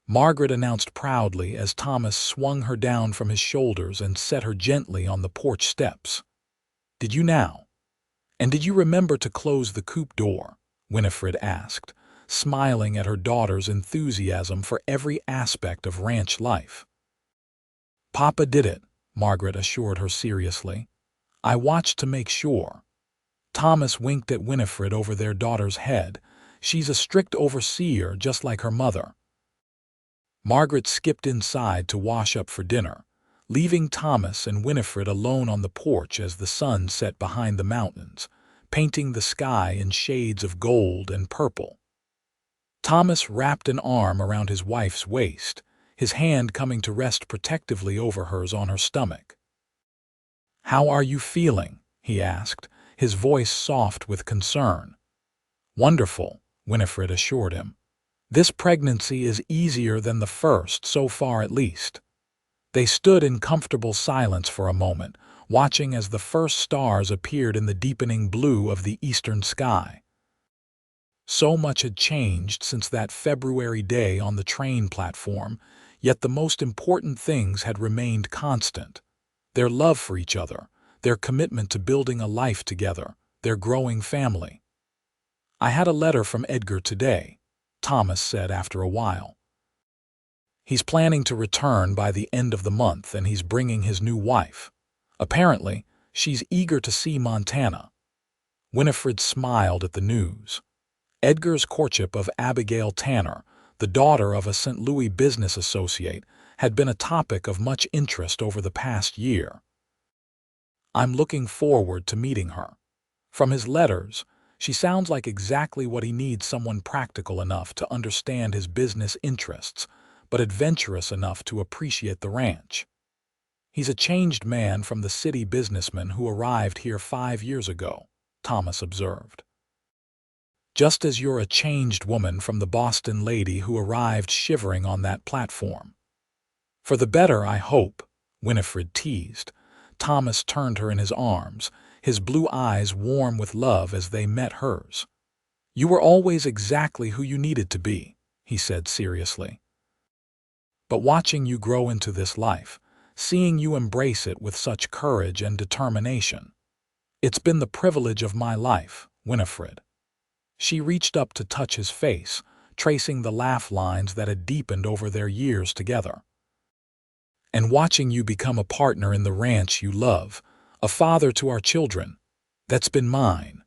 Margaret announced proudly as Thomas swung her down from his shoulders and set her gently on the porch steps. "Did you now? And did you remember to close the coop door?" Winifred asked, smiling at her daughter's enthusiasm for every aspect of ranch life. "Papa did it," Margaret assured her seriously. "I watched to make sure." Thomas winked at Winifred over their daughter's head. "She's a strict overseer just like her mother." Margaret skipped inside to wash up for dinner, leaving Thomas and Winifred alone on the porch as the sun set behind the mountains, painting the sky in shades of gold and purple. Thomas wrapped an arm around his wife's waist, his hand coming to rest protectively over hers on her stomach. "How are you feeling?" he asked, his voice soft with concern. "Wonderful," Winifred assured him. "This pregnancy is easier than the first, so far at least." They stood in comfortable silence for a moment, watching as the first stars appeared in the deepening blue of the eastern sky. So much had changed since that February day on the train platform, yet the most important things had remained constant. Their love for each other, their commitment to building a life together, their growing family. "I had a letter from Edgar today," Thomas said after a while. "He's planning to return by the end of the month, and he's bringing his new wife. Apparently, she's eager to see Montana." Winifred smiled at the news. Edgar's courtship of Abigail Tanner, the daughter of a St. Louis business associate, had been a topic of much interest over the past year. "I'm looking forward to meeting her." From his letters, She sounds like exactly what he needs, someone practical enough to understand his business interests, but adventurous enough to appreciate the ranch. He's a changed man from the city businessman who arrived here 5 years ago, Thomas observed. Just as you're a changed woman from the Boston lady who arrived shivering on that platform. For the better, I hope, Winifred teased. Thomas turned her in his arms, his blue eyes warm with love as they met hers. You were always exactly who you needed to be, he said seriously. But watching you grow into this life, seeing you embrace it with such courage and determination, it's been the privilege of my life, Winifred. She reached up to touch his face, tracing the laugh lines that had deepened over their years together. And watching you become a partner in the ranch you love, a father to our children, that's been mine.